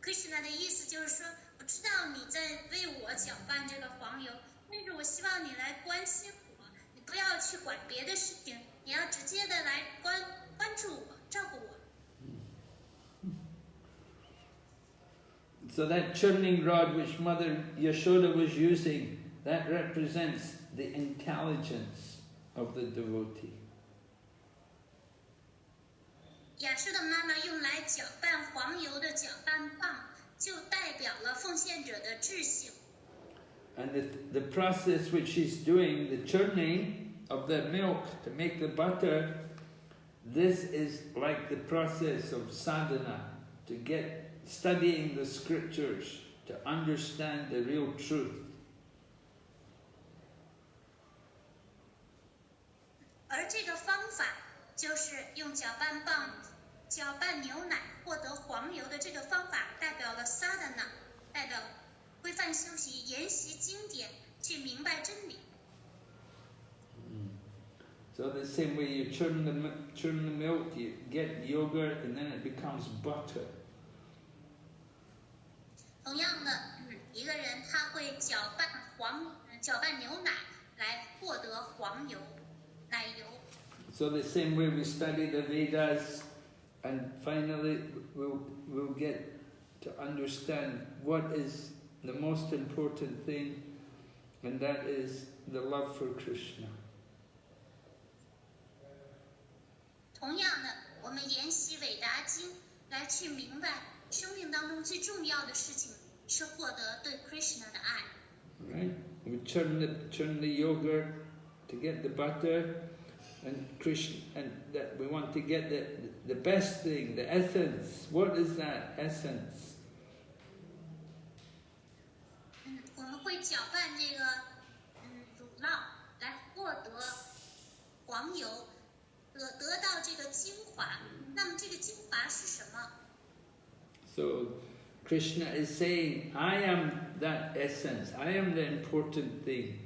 Krishna 的意思就是说，我知道你在为我搅拌这个黄油，但是我希望你来关心我，你不要去管别的事情，你要直接的来关注我，照顾我。So that churning rod which Mother Yashoda was using, that represents the intelligence of the devotee. 亚瑟的妈妈用来搅拌黄油的搅拌棒，就代表了奉献者的智性。And the process which she's doing, the churning of the milk to make the butter, this is like the process of sadhana, to get studying the scriptures, to understand the real truth. 而这个方法就是用搅拌棒搅拌牛奶获得黄油的这个方法，代表了 sadhana， 代表规范修习、研习经典，去明白真理。So the same way you churn the milk, you get yogurt, and then it becomes butter. 同样的，一个人他会搅拌牛奶来获得黄油、奶油。So the same way we study the Vedas, and finally we'll get to understand what is the most important thing, and that is the love for Krishna. 同样的，我们研习伟达经，来去明白生命当中最重要的事情是获得对 Krishna 的爱。Right? We churn the yogurt to get the butter, and that we want to get the best thing, the essence. What is that essence? 我们会搅拌这个乳酪来获得黄油，得到这个精华。那么这个精华是什么？ So Krishna is saying, I am that essence, I am the important thing.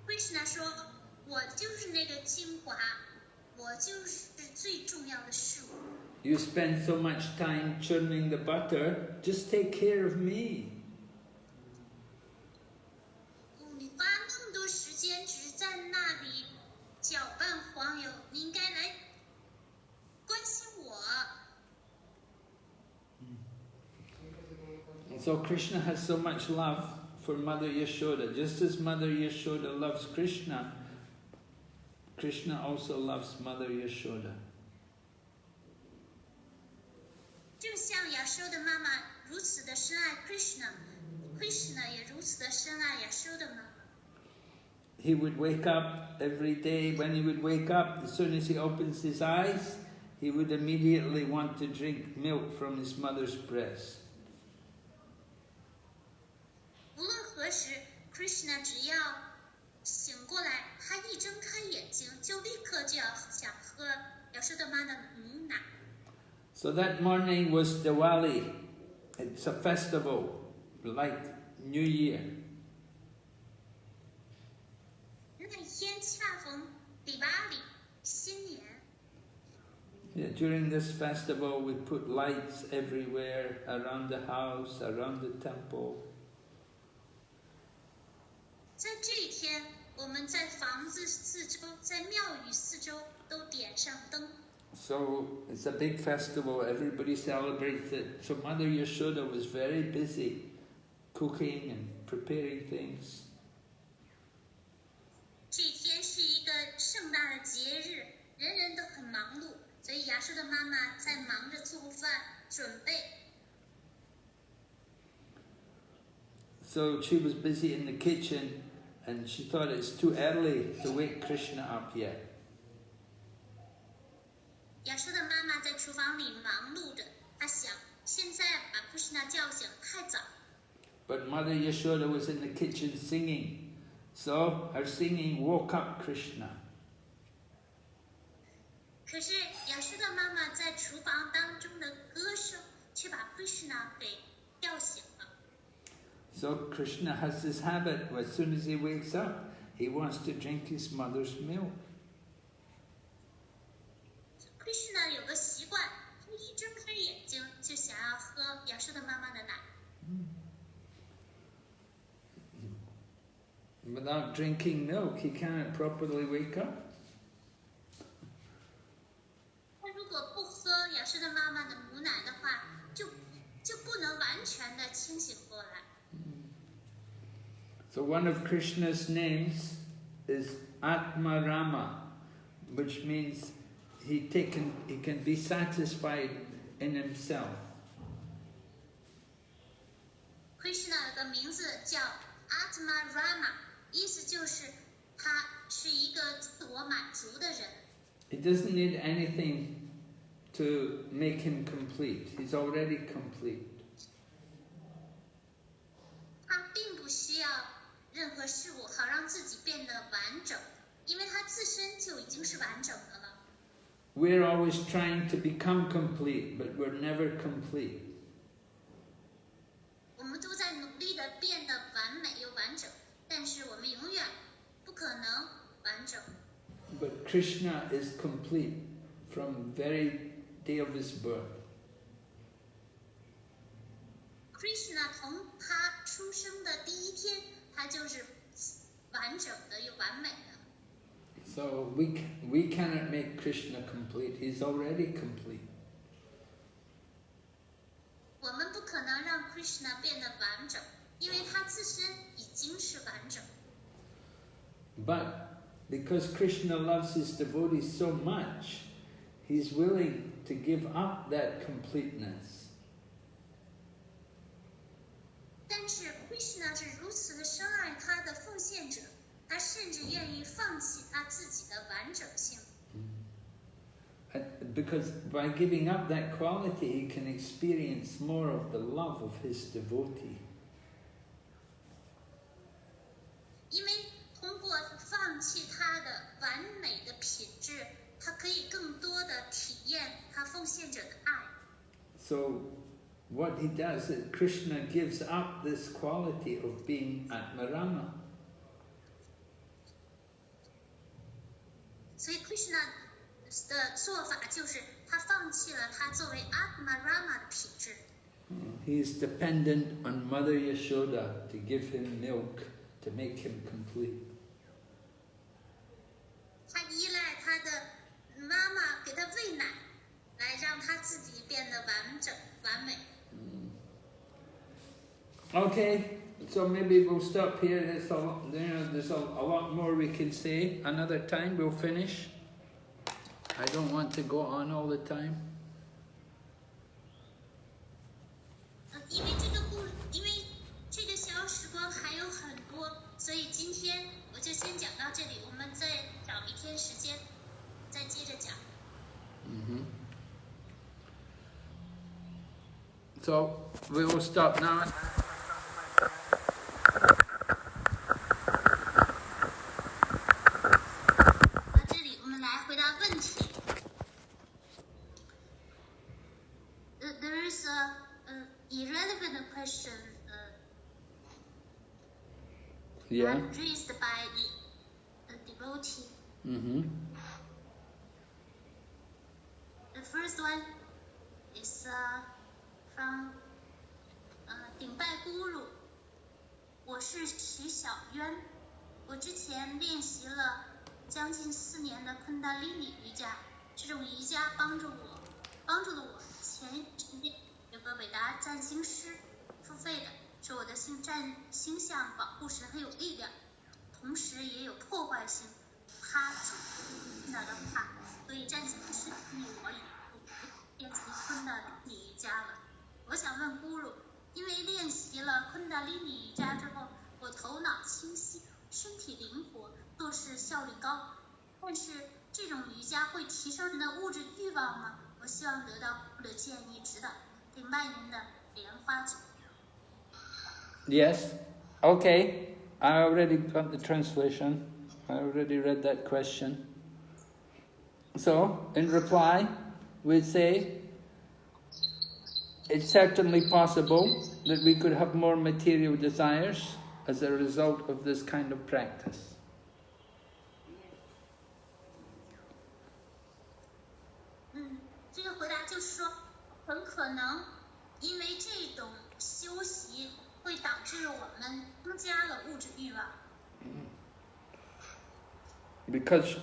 Krishna 说，我就是那个精华，我就是最重要的事物。You spend so much time churning the butter, just take care of me. 你花那么多时间只在那里搅拌黄油，你应该来关心我。And so Krishna has so much love for Mother Yashoda. Just as Mother Yashoda loves Krishna, Krishna also loves Mother Yashoda. 就像亚瑟的妈妈如此的深爱 Krishna 也如此的深爱亚瑟的妈妈。He would wake up every day. When he would wake up, as soon as he opens his eyes, he would immediately want to drink milk from his mother's breast. 无论何时 ，Krishna 只要醒过来，他一睁开眼睛，就立刻就要想喝亚瑟的妈的母奶。So that morning was Diwali. It's a festival, like New Year. 那天恰逢迪巴里新年。Yeah, during this festival, we put lights everywhere, around the house, around the temple. 在这一天，我们在房子四周，在庙宇四周都点上灯。So it's a big festival, everybody celebrates it. So Mother Yashoda was very busy cooking and preparing things. 这一天是一个盛大的节日，人人都很忙碌，所以亚瑟的妈妈在忙着做饭准备。So she was busy in the kitchen and she thought it's too early to wake Krishna up yet. 亚瑟的妈妈在厨房里忙碌着，她想现在把 Krishna 叫醒太早。But Mother Yashoda was in the kitchen singing. So her singing woke up Krishna. 可是亚瑟的妈妈在厨房当中的歌声却把 Krishna 给叫醒了。So Krishna has this habit, as soon as he wakes up, he wants to drink his mother's milk. Krishna 有个习惯，他一睁开眼睛就想要喝亚瑟的妈妈的奶。Without drinking milk, he cannot properly wake up. 他如果不喝亚瑟的妈妈的母奶的话，就不能完全的清醒过来。So one of Krishna's names is Atmarama, which means he can be satisfied in himself. Krishna 有个名字叫 Atmarama， 意思就是他是一个自我满足的人。He doesn't need anything to make him complete. He's already complete. 他并不需要任何事物好让自己变得完整，因为他自身就已经是完整的了。We're always trying to become complete, but we're never complete. 我们都在努力的变得完美又完整，但是我们永远不可能完整。But Krishna is complete from very day of his birth. Krishna 从他出生的第一天，他就是完整的又完美的。So we cannot make Krishna complete. He's already complete. 我们不可能让 Krishna 变得完整，因为他自身已经是完整。But because Krishna loves his devotees so much, he's willing to give up that completeness. 但是 Krishna 是如此的深爱他的奉献者，他甚至愿意放弃他自己的完整性。Because by giving up that quality, he can experience more of the love of his devotee. 因为通过放弃他的完美的品质，他可以更多的体验他奉献者的爱。So what he does is Krishna gives up this quality of being Atmarama. 所以 Krishna 的做法就是他放弃了他作为 Atmarama 的品质。He is dependent on Mother Yashoda to give him milk to make him complete. 他依赖他的妈妈给他喂奶，来让他自己变得完整完美。Okay, so maybe we'll stop here. There's a lot more we can say. Another time we'll finish. I don't want to go on all the time. 因为这个小时光还有很多，所以今天我就先讲到这里，我们再找一天时间再接着讲。So we will stop now. 这里我们来回答问题。There is a irrelevant question Yeah. raised by the devotee. The first one is from 顶拜咕噜，我是徐小渊。我之前练习了将近4年的昆达里尼瑜伽，这种瑜伽帮助了我。前几天有个伟大占星师付费的，说我的星象保护神很有力量，同时也有破坏性。他听到的话，所以占星师建议我以后练习昆达里尼瑜伽了。我想问咕噜，因为练习了昆达里尼瑜伽之后，我头脑清晰，身体灵活，做事效率高，但是这种瑜伽会提升人的物质欲望吗？我希望得到咕噜的建议指导。顶拜您的莲花指。Yes. Okay. I already got the translation. I already read that question. So, in reply, we say, it's certainly possible that we could have more material desires as a result of this kind of practice. 这个回答就是说，很可能因为这种修习会导致我们增加了物质欲望。Because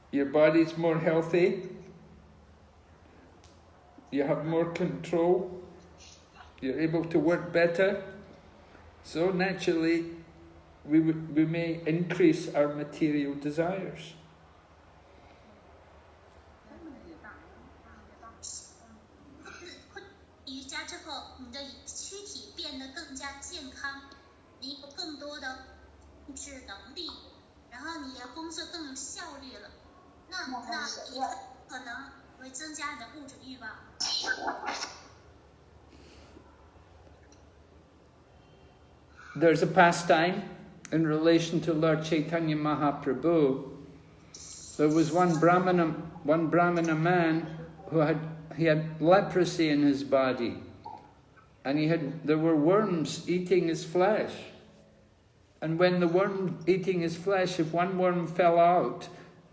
your body's more healthy, you have more control, you're able to work better, so naturally we may increase our material desires. 瑜伽之后，你的躯体变得更加健康，你有更多的控制能力，然后你的工作更有效率了，那也可能会增加你的物质欲望。There's a pastime in relation to Lord Chaitanya Mahaprabhu. There was one Brahmana man who had leprosy in his body, and there were worms eating his flesh. And when the worm eating his flesh, if one worm fell out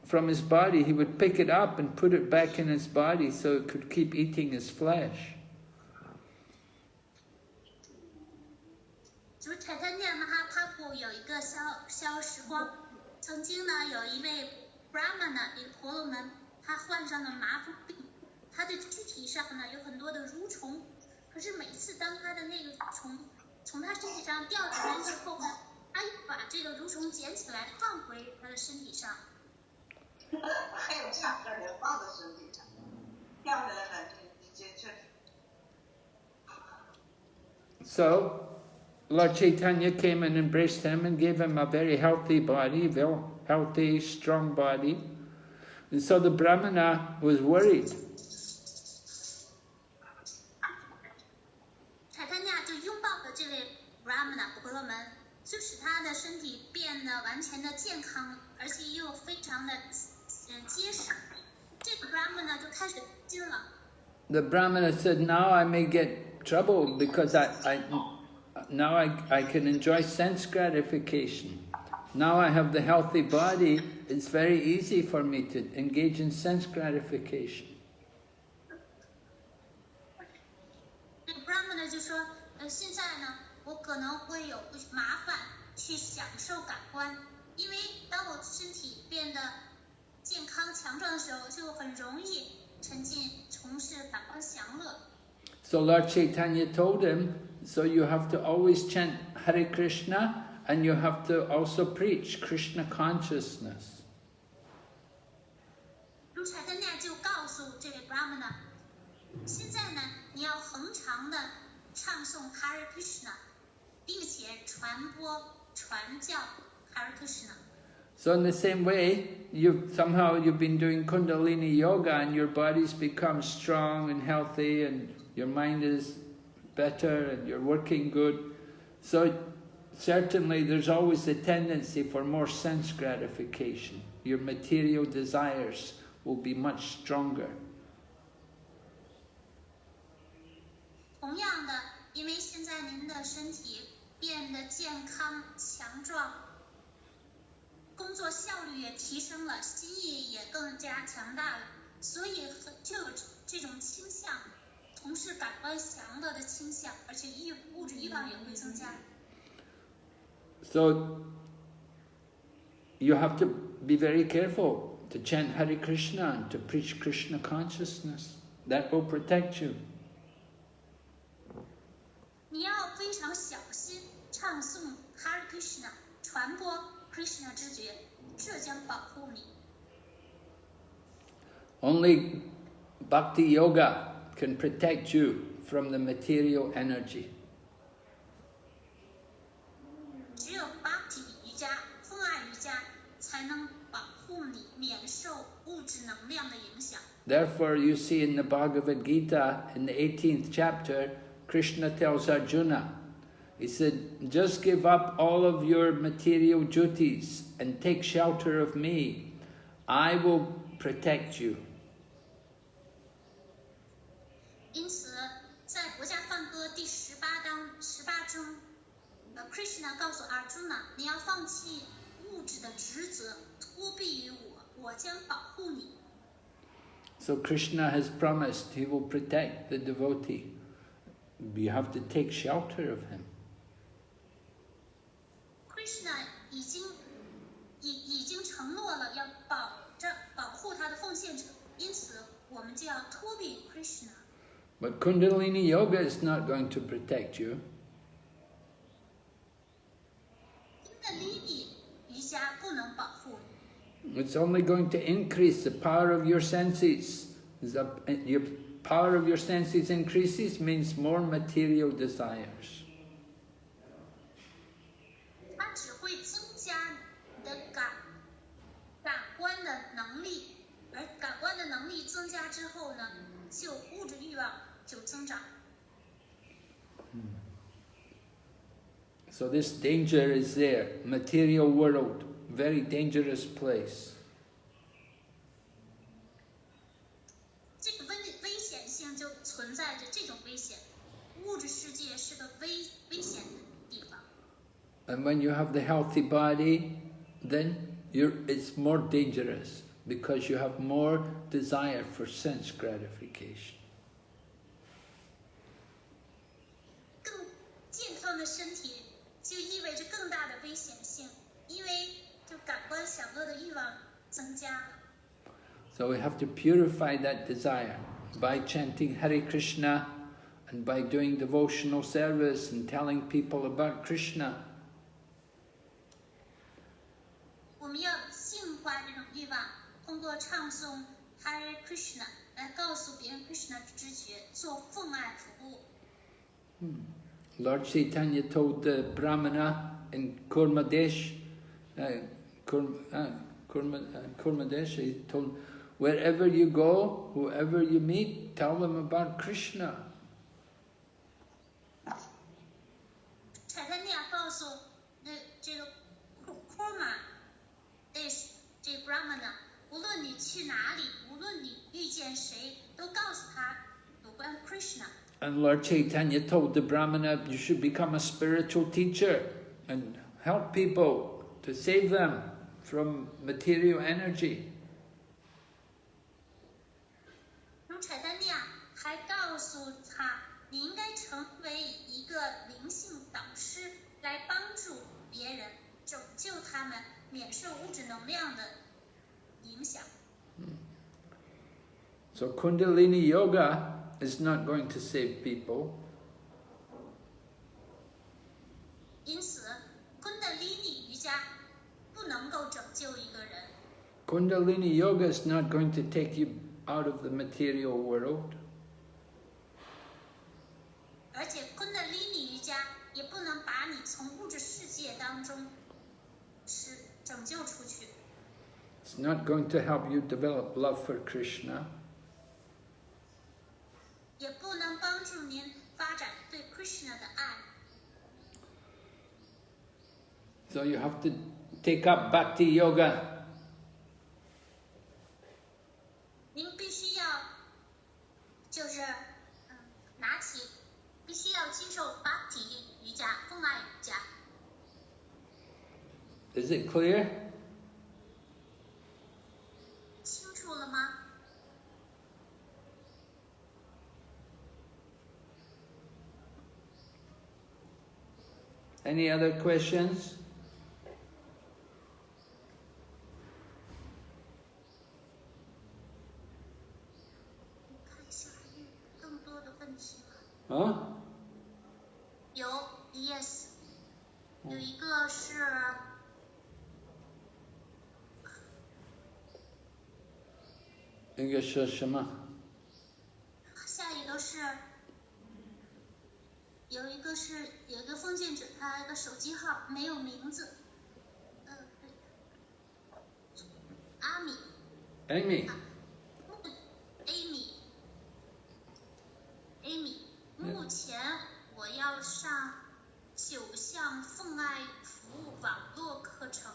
from his body, he would pick it up and put it back in his body so it could keep eating his flesh. 就是柴丹尼玛哈帕普有一个消时光，曾经呢有一位 Brahmana 一个婆罗门，他患上了麻风病，他的躯体上呢有很多的蠕虫，可是每次当他的那个虫从他身体上掉下来之后呢，他又把这个蠕虫捡起来放回他的身体上。还有这样的人放在身体上，掉下来了，你这确实。So, Lord Chaitanya came and embraced him and gave him a very healthy body, very healthy, strong body. And so the Brahmana was worried. 柴丹尼就拥抱了这位 Brahmana 婆罗门，就使他的身体变得完全的健康，而且又非常的结实。这个 Brahmana 就开始惊了。The Brahmana said, now I may get trouble because now I can enjoy sense gratification. Now I have the healthy body, it's very easy for me to engage in sense gratification. 这个 Brahmana 就说，现在呢，我可能会有麻烦去享受感官，因为当我身体变得健康强壮的时候，就很容易沉浸从事感官享乐。So Lord Chaitanya told him, so you have to always chant Hare Krishna and you have to also preach Krishna consciousness. 如柴丹尼就告诉这位 Brahmana， 现在呢，你要恒常的唱诵 Hare Krishna， 并且传教 Hare Krishna。 So in the same way, you've been doing Kundalini yoga and your body's become strong and healthy and your mind is better and you're working good. So certainly there's always a tendency for more sense gratification. Your material desires will be much stronger. 同样的，因为现在您的身体变得健康强壮，工作效率也提升了，心意也更加强大了，所以就有这种倾向，从事感官享乐的倾向，而且物质欲望也会增加。So you have to be very careful to chant Hare Krishna and to preach Krishna consciousness. That will protect you. 你要非常小心唱诵 Hare Krishna， 传播 Krishna 知觉，这将保护你。Only Bhakti Yoga can protect you from the material energy. 只有 Bhakti 瑜伽、风爱瑜伽才能保护你免受物质能量的影响。Therefore, you see in the Bhagavad Gita, in the 18th chapter, Krishna tells Arjuna, he said, just give up all of your material duties and take shelter of me. I will protect you. 因此，在国家梵歌第18中，Krishna 告诉 Arjuna， 你要放弃物质的职责，托庇于我，我将保护你。So Krishna has promised he will protect the devotee. You have to take shelter of him. Krishna 已经承诺了要保护他的奉献者，因此我们就要托庇 Krishna。 But Kundalini Yoga is not going to protect you. 因为离你瑜伽不能保护你。 It's only going to increase the power of your senses. Your power of your senses increases means more material desires. 它只会增加你的感官的能力，而感官的能力增加之后呢，就物质欲望就增长。So this danger is there. Material world, very dangerous place. 这个危险性就存在着这种危险，物质世界是个危险的地方。 And when you have the healthy body, then it's more dangerous because you have more desire for sense gratification. 更健康的身体就意味着更大的危险性，因为就感官享乐的欲望增加了。 So we have to purify that desire by chanting Hare Krishna and by doing devotional service and telling people about Krishna. 我们要净化这种欲望，通过唱诵 Hare Krishna 来告诉别人 Krishna 的知觉，做奉爱服务。Lord Chaitanya told the Brahmana in Kurmadesh, Kurmadesh, he told, wherever you go, whoever you meet, tell them about Krishna. 柴丹尼亚告诉这个 Kurma 这 Brahmana， 无论你去哪里，无论你遇见谁，都告诉他有关 Krishna。 And Lord Chaitanya told the Brahmana, you should become a spiritual teacher and help people to save them from material energy. 柴丹尼亚还告诉他，你应该成为一个灵性导师，来帮助别人，拯救他们免受物质能量的影响。 So Kundalini Yoga is not going to save people. 因此，昆德里尼瑜伽不能够拯救一个人。 Kundalini Yoga is not going to take you out of the material world. 而且，昆德里尼瑜伽也不能把你从物质世界当中拯救出去。 It's not going to help you develop love for Krishna. 也不能帮助您发展对 Krishna 的爱。 So you have to take up Bhakti Yoga. 您必须要就是必须要接受 Bhakti 瑜伽、奉爱瑜伽。 Is it clear? 清楚了吗？ Any other questions? 有 yes， 有一个是那个是什么？下一个是有一个封建者，他的手机号没有名字，阿米 Amy。Amy， 目前我要上9项奉爱服务网络课程，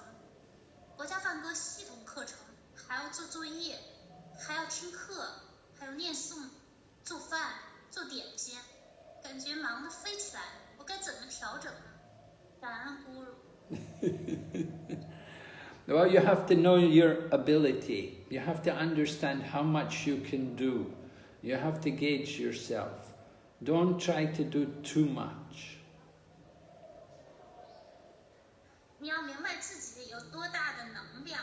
国家梵歌系统课程，还要做作业，还要听课，还有念诵、做饭、做点心，感觉忙得飞起来，我该怎么调整呢？感恩咕噜。Well, you have to know your ability. You have to understand how much you can do. You have to gauge yourself. Don't try to do too much. 你要明白自己有多大的能力，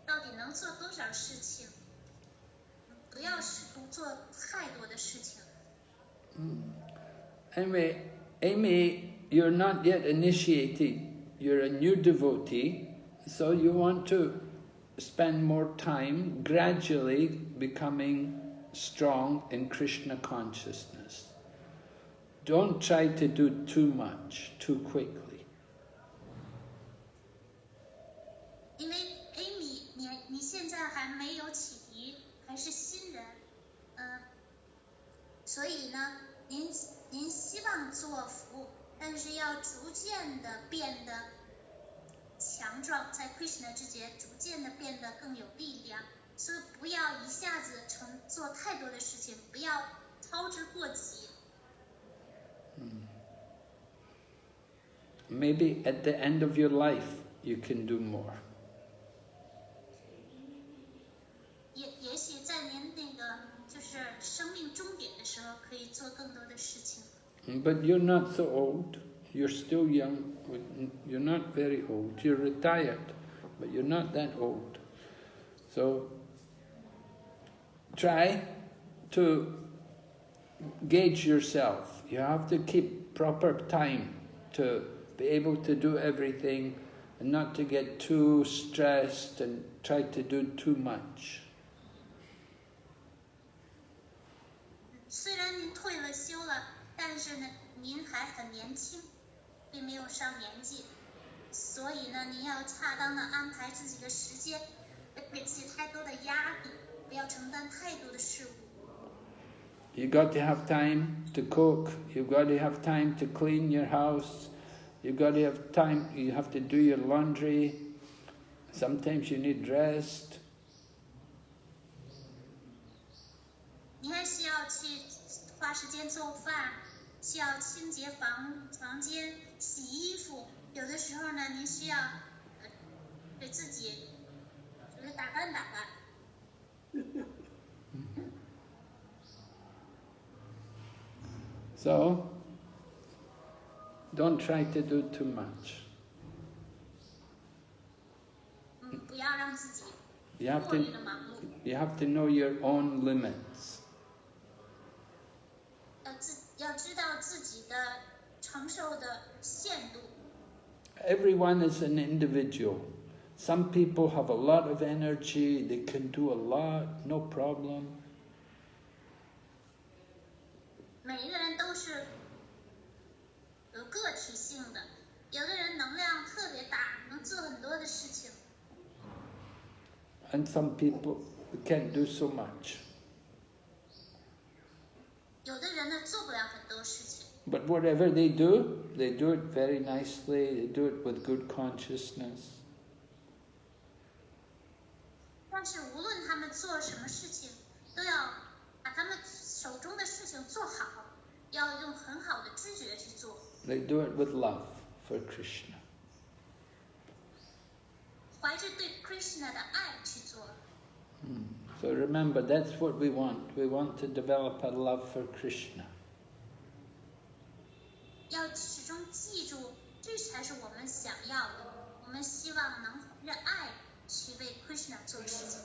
到底能做多少事情，不要试图做太多的事情。Anyway, Amy, you're not yet initiated. You're a new devotee, so you want to spend more time gradually becoming strong in Krishna consciousness. Don't try to do too much, too quickly. 因为 Amy， 你现在还没有启迪，还是新人，所以呢，您希望做服务，但是要逐渐的变得强壮，在 Krishna 之间逐渐的变得更有力量，所以不要一下子做太多的事情，不要操之过急。Maybe at the end of your life you can do more. 也许在您那个就是生命终点的时候，可以做更多的事情。But you're not so old. You're still young. You're not very old. You're retired, but you're not that old. So try to gauge yourself. You have to keep proper time to be able to do everything and not to get too stressed and try to do too much. 虽然您退了休了，但是呢，您还很年轻，并没有上年纪，所以呢，您要恰当的安排自己的时间，别给自己太多的压力，不要承担太多的事务。You got to have time to cook. You've got to have time to clean your house. You've got to have time. You have to do your laundry. Sometimes you need rest. 你还需要去花时间做饭，需要清洁房间、洗衣服。有的时候呢，您需要给自己就是打扮。So, don't try to do too much. 不要让自己 You have 过于的忙碌。 you have to know your own limits. 要知道自己的承受的限度。 Everyone is an individual. Some people have a lot of energy, they can do a lot, no problem. 每一个人都是有个体性的，有的人能量特别大，能做很多的事情。 And some people can't do so much. 有的人呢做不了很多事情。 But whatever they do it very nicely, they do it with good consciousness. 但是无论他们做什么事情，都要把他们手中的事情做好，要用很好的知觉去做。 They do it with love for Krishna. 怀着对 Krishna 的爱去做。 So remember, that's what we want. We want to develop a love for Krishna. 要始终记住，这才是我们想要的。我们希望能用爱去为 Krishna 做事情。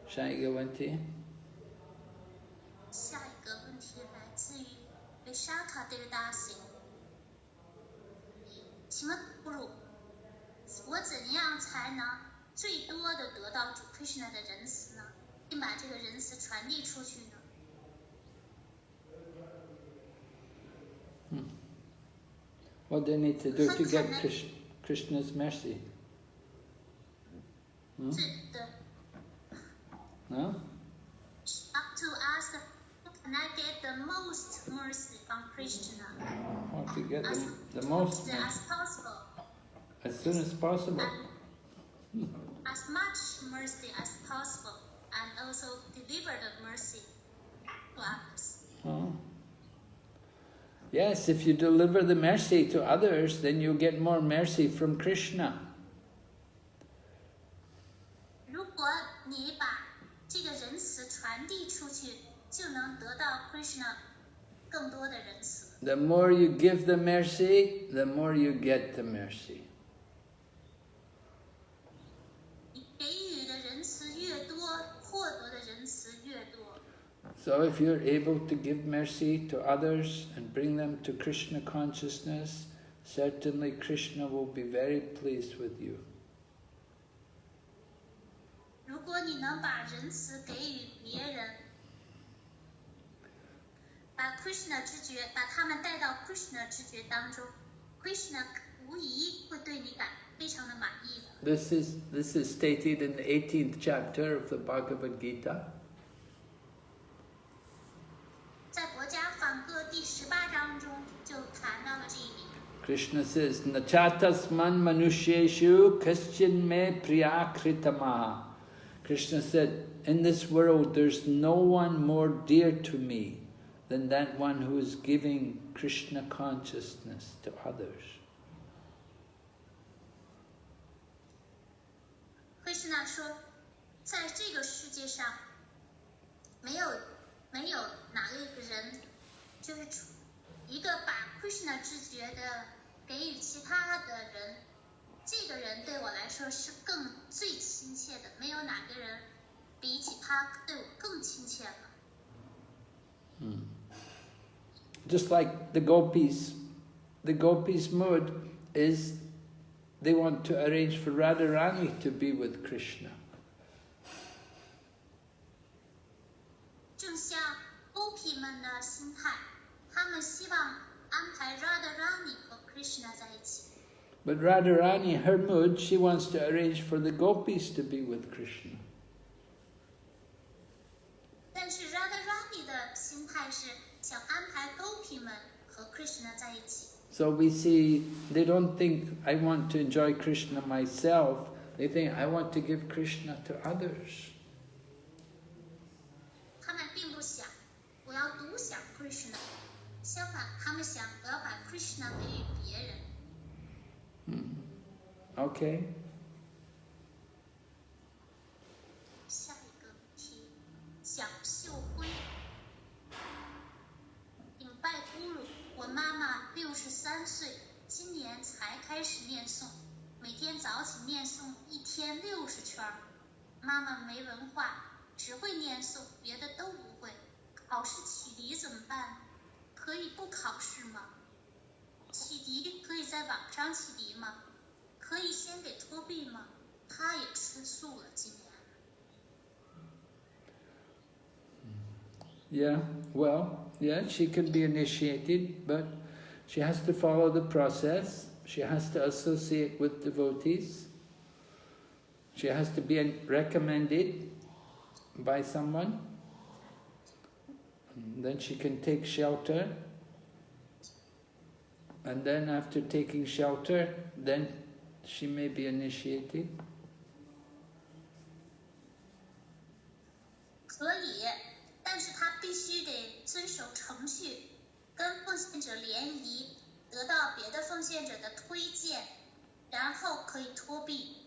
下一个问题。下一个问题来自于 Vishaka Devadasi， 请问布鲁，我怎样才能最多的得到主 Krishna 的仁慈呢？并把这个仁慈传递出去呢？ What do they need to do to get Krishna's mercy? 是的。 No? Up to ask, how can I get the most mercy from Krishna? Or to get the As most as possible, as soon as possible. and as much mercy as possible, and also deliver the mercy to others. Oh. Yes, if you deliver the mercy to others, then you get more mercy from Krishna. 如果你把这个仁慈传递出去，就能得到 Krishna 更多的仁慈。 The more you give the mercy, the more you get the mercy. 你给予的仁慈越多，获得的仁慈越多。 So if you're able to give mercy to others and bring them to Krishna consciousness, certainly Krishna will be very pleased with you. 如果你能把仁慈给予别人，把 Krishna 知觉，把他们带到 Krishna 知觉当中 ，Krishna 无疑会对你非常的满意的。 This is stated in the 18th chapter of the Bhagavad Gita. 在国家梵歌第18章中就谈到了这一点。 Krishna says, Nachatasman manusheshu kaschin me priyakritamaha. Krishna said, in this world there's no one more dear to me than that one who is giving Krishna consciousness to others. Krishna 说，在这个世界上，没有哪一个人，就是一个把 Krishna 知觉的给予其他的人，这个人对我来说是最亲切的，没有哪个人比起他对我更亲切了。 Just like the gopis mood is they want to arrange for Radharani to be with Krishna. 正像 Gopi 们的心态，他们希望安排 Radharani 和 Krishna 在一起。 But Radharani, her mood, she wants to arrange for the gopis to be with Krishna. 但是 Radharani 的心态是想安排 Gopi 们和 Krishna 在一起。 So we see, they don't think, I want to enjoy Krishna myself. They think, I want to give Krishna to others. 他们并不想我要独享 Krishna， 相反，他们想我要把 Krishna 给予别人。 Okay. 下一个题，蒋秀辉，禀拜咕噜，我妈妈63岁，今年才开始念诵，每天早起念诵1天60圈。妈妈没文化，只会念诵，别的都不会。考试启迪怎么办？可以不考试吗？启迪可以在网上启迪吗？可以先给托币吗？她也吃素了，今年。 Yeah, well, yeah, she can be initiated, but she has to follow the process. She has to associate with devotees. She has to be recommended by someone. And then she can take shelter. And then after taking shelter, then she may be initiated. 可以，但是他必须得遵守程序，跟奉献者联谊，得到别的奉献者的推荐，然后可以托币。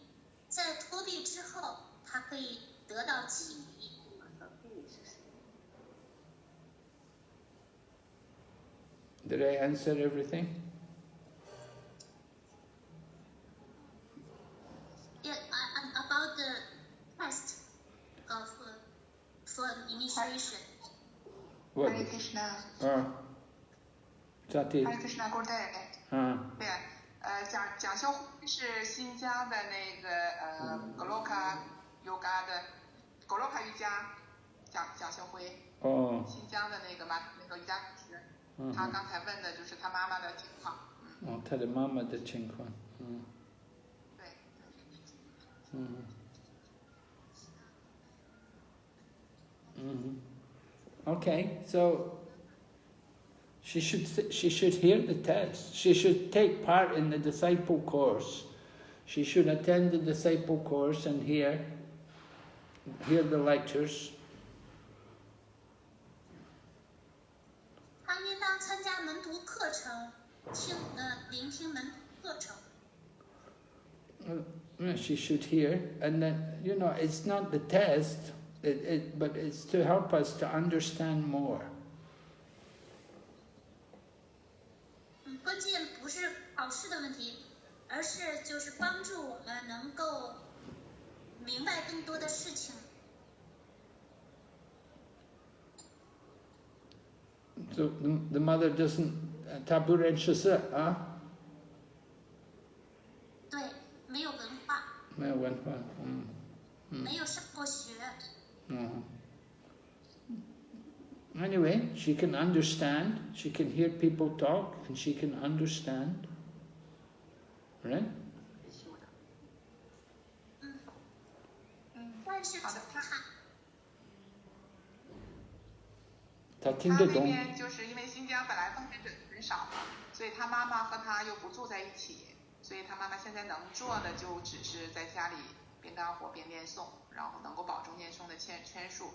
在托币之后，他可以得到启迪。Did I answer everything? Yeah, about the test of for initiation. What? Hare Krishna. Jati. Hare Krishna Gurdev。对，蒋秀辉是新疆的那个Goloka Yoga 的 Goloka 瑜伽，蒋秀辉。哦。新疆的那个瑜伽老师，他刚才问的就是他妈妈的情况。哦，他的妈妈的情况。对。Okay, so she should hear the test. She should take part in the disciple course. She should attend the disciple course and hear the lectures. 她应当参加门徒课程，聆听门徒课程。She should hear, and then it's not the test, but it's to help us to understand more. 关键不是考试的问题，而是就是帮助我们能够明白更多的事情。So the mother doesn't taburen shasa, huh? 对，没有文化，没有文化，没有上过学。Anyway, she can understand, she can hear people talk, and she can understand. Right? 但是他听得懂。他那边就是因为新疆本来奉献者很少嘛，所以他妈妈和他又不住在一起，所以他妈妈现在能做的就只是在家里边干活边念诵，然后能够保证念诵的圈数。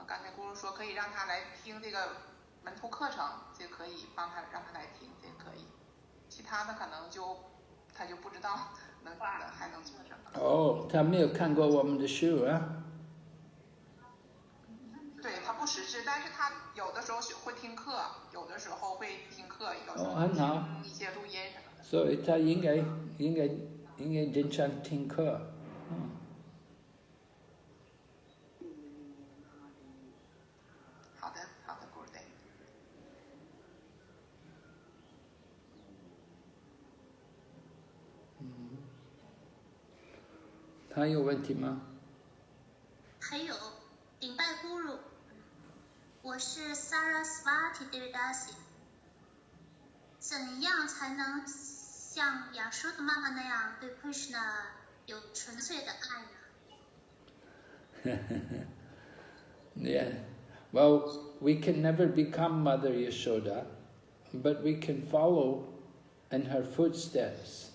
刚才姑姑说可以让他来听这个门徒课程，这可以让他来听，这可以。其他的可能他就不知道还能做什么。哦，他没有看过我们的书啊。对，他不识字，但是他有的时候会听课，有的时候会听课，有时候很好。听一些录音什么的。所以他应该经常听课。好的 ，Good day。还有问题吗？还有，顶拜咕噜，我是 Saraswati Devdasi。怎样才能像亚说的妈妈那样对 Krishna 有纯粹的爱呢？ Yeah. Well, we can never become Mother Yashoda, but we can follow in her footsteps,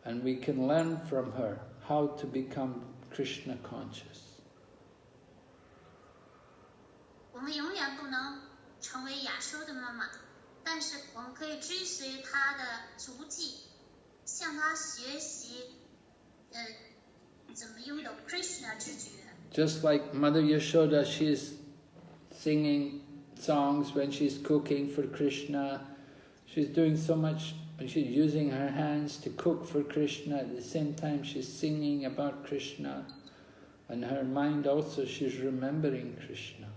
and we can learn from her how to become Krishna conscious. 我们永远不能成为亚说的妈妈，但是我们可以追随她的足迹，向她学习，怎么拥有 Krishna 知觉。Just like Mother Yashoda, she's singing songs when she's cooking for Krishna. She's doing so much, she's using her hands to cook for Krishna. At the same time, she's singing about Krishna. And her mind also, she's remembering Krishna.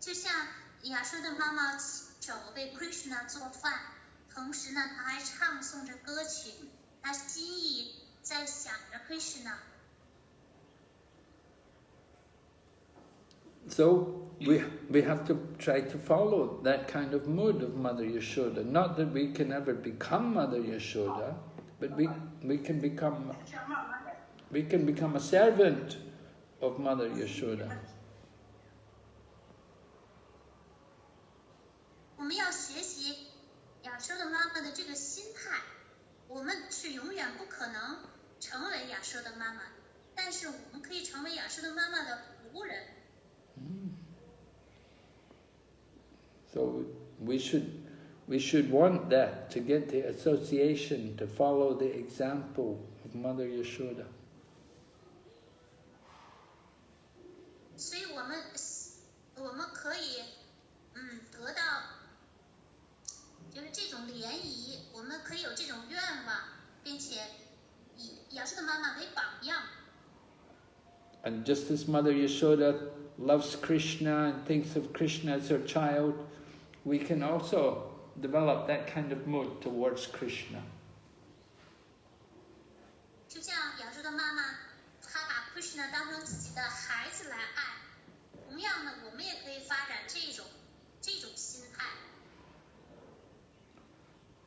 就像亚说的妈妈手为 Krishna 做饭，同时呢，她还唱诵着歌曲，她心意在想着 Krishna。So we have to try to follow that kind of mood of Mother Yashoda. Not that we can ever become Mother Yashoda, but we can become a servant of Mother Yashoda. 我们要学习亚说的妈妈的这个心态，我们是永远不可能成为亚说的妈妈，但是我们可以成为亚说的妈妈的仆人。So we should want that, to get the association, to follow the example of Mother Yashoda. 所以我们可以得到就是这种涟漪，我们可以有这种愿望，并且以亚说的妈妈为榜样。And just as Mother Yashoda loves Krishna and thinks of Krishna as her child, we can also develop that kind of mood towards Krishna. 就像亚洲的妈妈，她把 Krishna 当成自己的孩子来爱。同样的，我们也可以发展这种心态。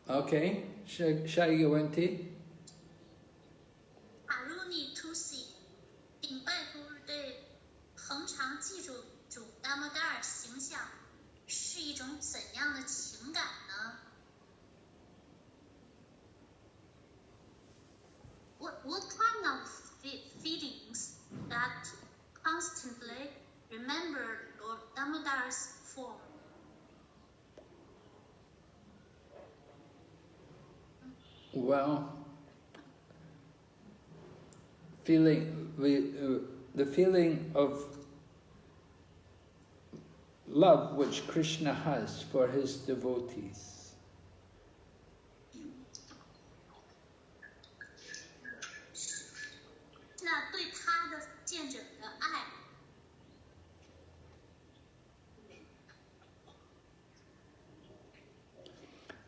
Okay, 下一个问题。假如你 to see 顶拜古日对恒常记住主 Damodara 形象是一种怎样的情感呢？ What kind of feelings that constantly remember Lord Damodara's form? Well, the feeling of love which Krishna has for his devotees. 那对他的见者的爱。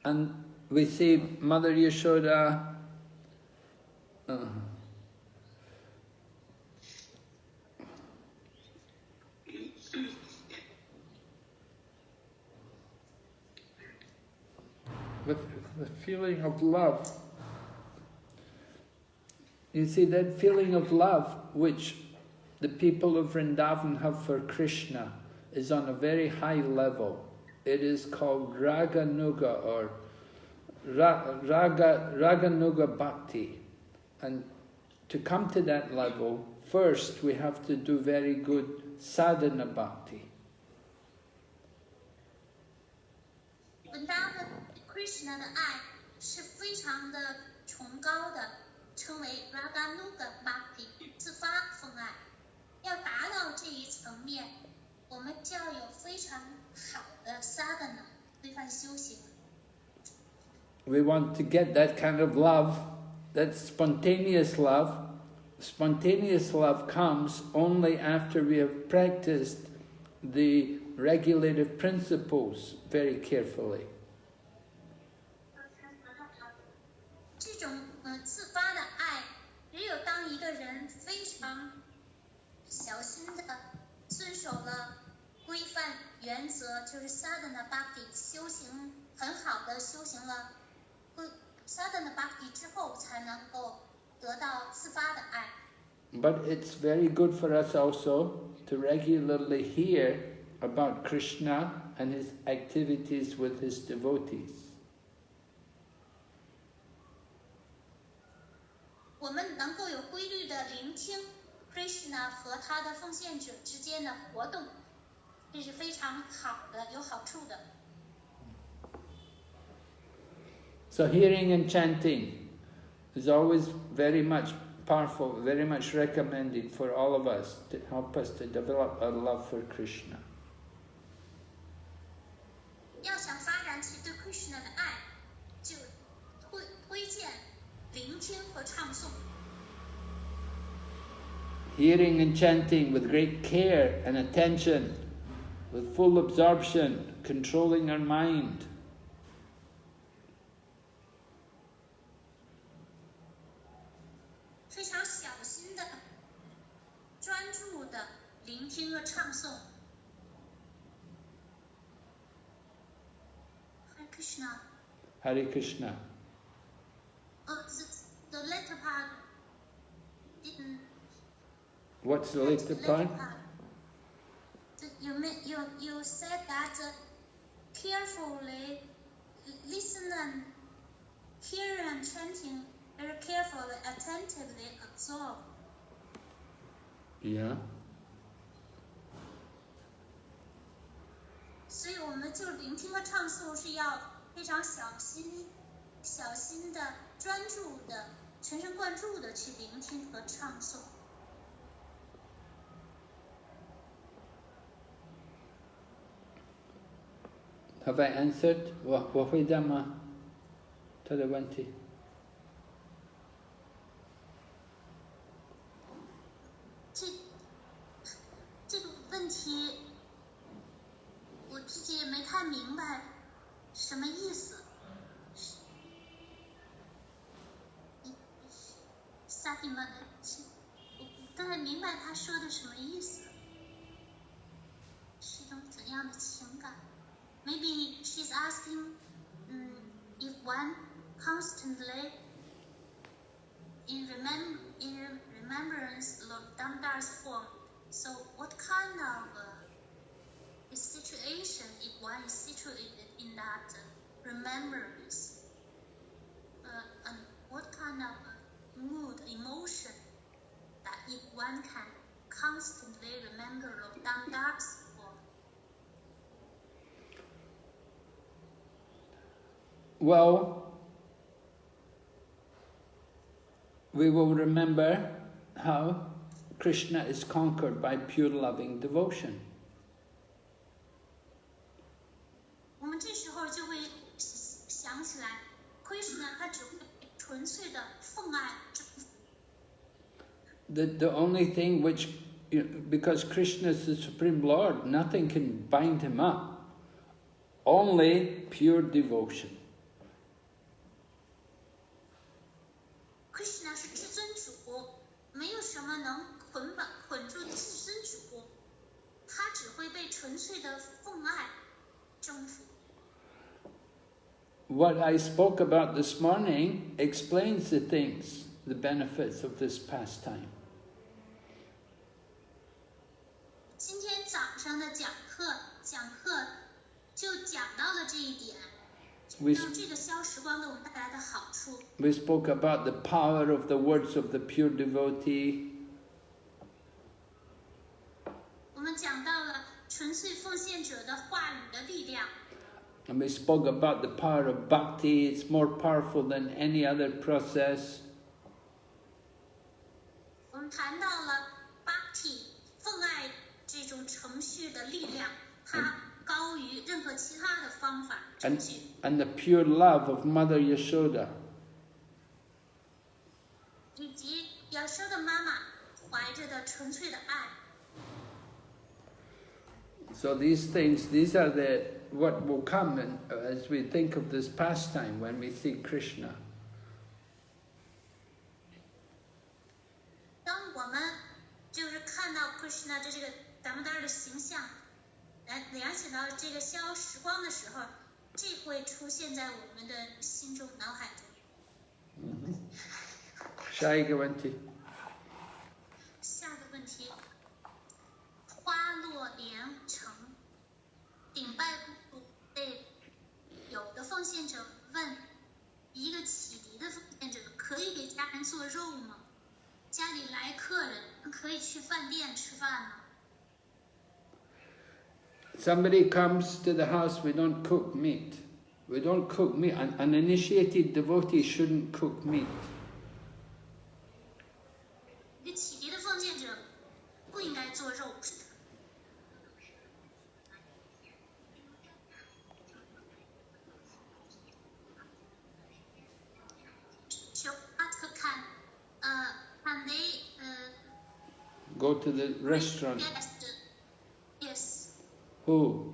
And we see Mother Yashoda with the feeling of love. You see that feeling of love which the people of Vrindavan have for Krishna is on a very high level. It is called Raganuga or Raganuga Bhakti. And to come to that level, first we have to do very good sadhana bhakti. 文达的 Krishna 的爱是非常的崇高的，称为 Raganuga Bhakti 自发奉爱。要达到这一层面，我们就要有非常好的 sadhana 规范修行。 We want to get that kind of love, that spontaneous love. Spontaneous love comes only after we have practiced the regulative principles very carefully. 这种自发的爱，只有当一个人非常小心的遵守了规范原则，就是 sadhana bhakti 修行很好的修行了 sadhana bhakti 之后，才能够得到自发的爱。 But it's very good for us also to regularly hear about Krishna and his activities with his devotees. 我们能够有规律的聆听 Krishna 和他的奉献者之间的活动，这是非常好的，有好处的。 So hearing and chanting is always very much powerful, very much recommended for all of us to help us to develop a love for Krishna. 要想发展起对 Krishna 的爱，就推荐聆听和唱诵。 Hearing and chanting with great care and attention, with full absorption, controlling our mind. 非常小心的、专注的聆听和唱诵。Hare Krishna. Hare Krishna. The latter part didn't. What's the later part? You said that carefully listen and hear and chanting very carefully, attentively absorb. Yeah. 所以我们就聆听和唱诵是要非常小心的、专注的、全神贯注的去聆听和唱诵。 Have I answered? 我回答吗？他的问题。白什么意思。萨蒂玛，我不太明白他说的什么意思，是一种怎样的情感 ？Maybe she's asking, if one constantly in remembrance Lord Damodara's form, so what kind of situation if one is situated in that remembrance? And what kind of mood, emotion that if one can constantly remember Lord Damodara's form? Well, we will remember how Krishna is conquered by pure loving devotion. 我们这时候就会想起来 ，Krishna 他只会纯粹的奉爱征服。The only thing which, because Krishna is the Supreme Lord, nothing can bind him up. Only pure devotion. Krishna 是至尊主，没有什么能捆住至尊主，他只会被纯粹的奉爱征服。What I spoke about this morning explains the things, the benefits of this pastime. 今天早上的讲课就讲到了这一点，让这个消时光给我们带来的好处。We spoke about the power of the words of the pure devotee. 我们讲到了纯粹奉献者的话语的力量。And we spoke about the power of bhakti. It's more powerful than any other process. 我们谈到了 bhakti 奉爱这种程序的力量，它高于任何其他的方法程序。And the pure love of Mother Yashoda. 以及亚瑟的妈妈怀着的纯粹的爱。So these things, these are what will come as we think of this pastime when we see Krishna. 当我们就是看到 Krishna 这个达摩达尔的形象，联想到这个消时光的时候，这会出现在我们的心中、脑海中。下一个问题。下个问题，花落连城，顶拜不被有的奉献者问，一个启迪的奉献者可以给家人做肉吗？家里来客人，可以去饭店吃饭吗？ Somebody comes to the house, we don't cook meat. We don't cook meat. An initiated devotee shouldn't cook meat. 一个启迪的奉献者不应该做肉。Can they Go to the restaurant. Yes. Who?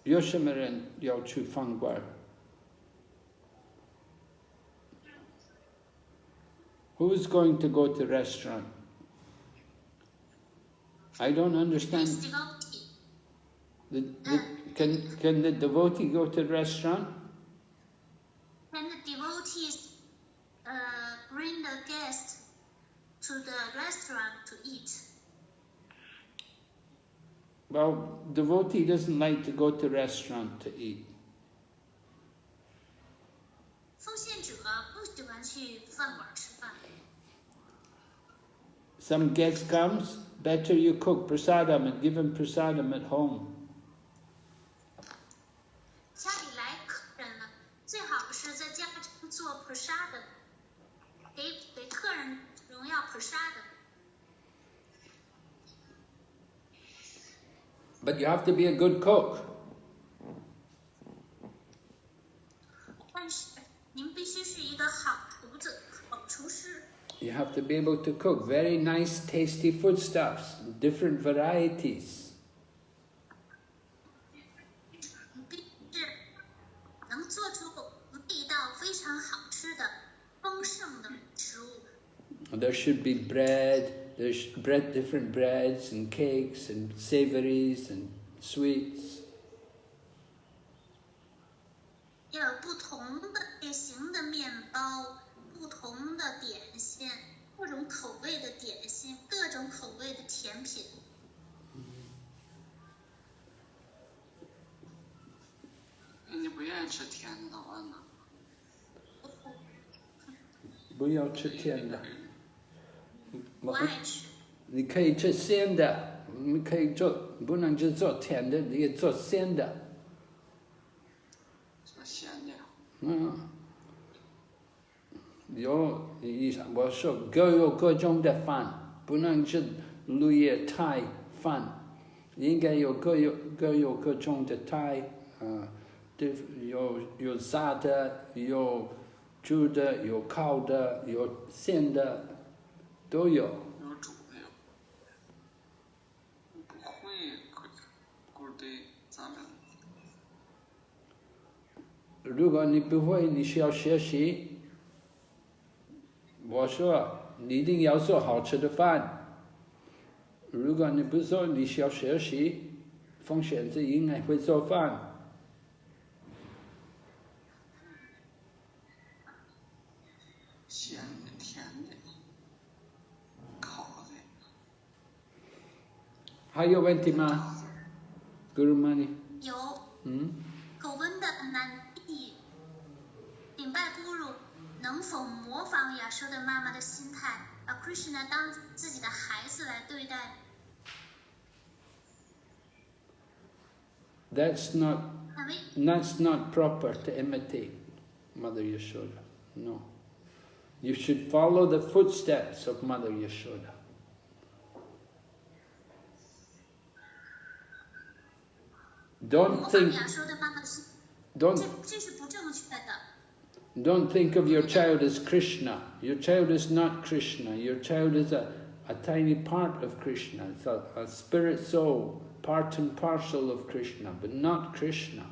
有什么人要去饭馆？ Who's going to go to restaurant? I don't understand. Can the devotee go to restaurant? Can the devotees bring the guest to the restaurant to eat? Well, devotee doesn't like to go to restaurant to eat. 奉献者不喜欢去饭馆吃饭。 Some guest comes, better you cook prasadam and give him prasadam at home. 家里来客人了，最好是在家中做 prasad， 给客人荣耀 prasad。 But you have to be a good cook. 但是您必须是一个好厨子、好厨师。 You have to be able to cook very nice, tasty foodstuffs, different varieties. There should be bread. There's different breads and cakes and savories and sweets. 要有不同的类型的面包，不同的点心，各种口味的点心，各种口味的甜品。你不愿意吃甜的话呢？不要吃甜的。不爱吃。你可以吃咸的，你可以做，不能只做甜的，你也做咸的。做咸的。我说各有各种的饭，不能吃绿叶菜饭，应该各有各种的菜，有炸的，有煮的，有烤的，有咸的，都有。有煮的有。不会，估计咱们。如果你不会，你需要学习。我说你一定要做好吃的饭。如果你不做，你需要学习。风险是应该会做饭。咸的、甜的、烤的。还有问题吗 ，Gurumani？ 有。狗温的难题，顶拜 Guru 能否模仿亚舍的妈妈的心态，把 Krishna 当自己的孩子来对待 That's not proper to imitate Mother Yashoda. No. You should follow the footsteps of Mother Yashoda. Don't think of your child as Krishna. Your child is not Krishna. Your child is a tiny part of Krishna. It's a spirit soul, part and parcel of Krishna, but not Krishna.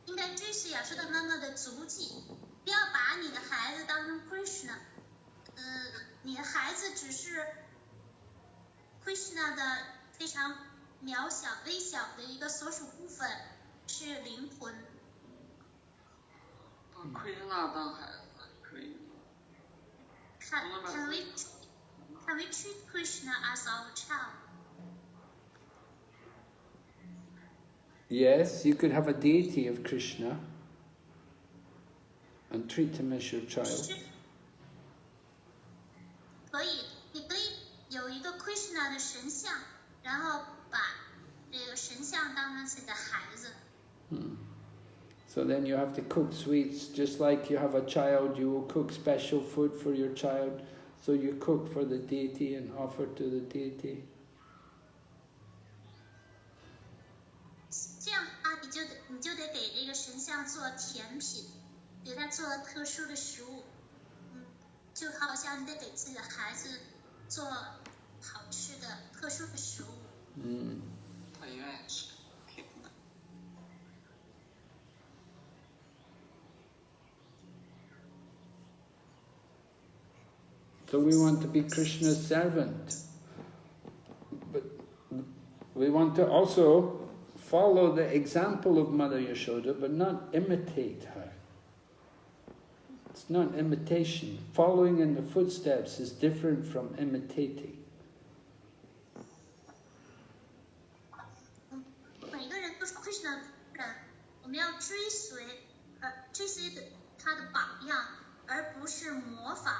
应该追随亚舍的妈妈的足迹，不要把你的孩子当成 Krishna。你的孩子只是 Krishna 的非常渺小、微小的一个所属部分，是灵魂。把 Krishna 当孩子可以。Can we treat Krishna as our child? Yes, you could have a deity of Krishna and treat him as your child. 可以，你可以有一个 Krishna 的神像，然后把这个神像当成自己的孩子。So then you have to cook sweets, just like you have a child, you will cook special food for your child. So you cook for the deity and offer to the deity. 这样啊，你就得给这个神像做甜品，给他做特殊的食物。就好像你得给自己的孩子做好吃的特殊的食物。他愿意吃甜的。So we want to be Krishna's servant. But we want to also follow the example of Mother Yashoda, but not imitate her. It's not imitation. Following in the footsteps is different from imitating. 每个人都是 Krishna 的人，我们要追随他的榜样，而不是模仿。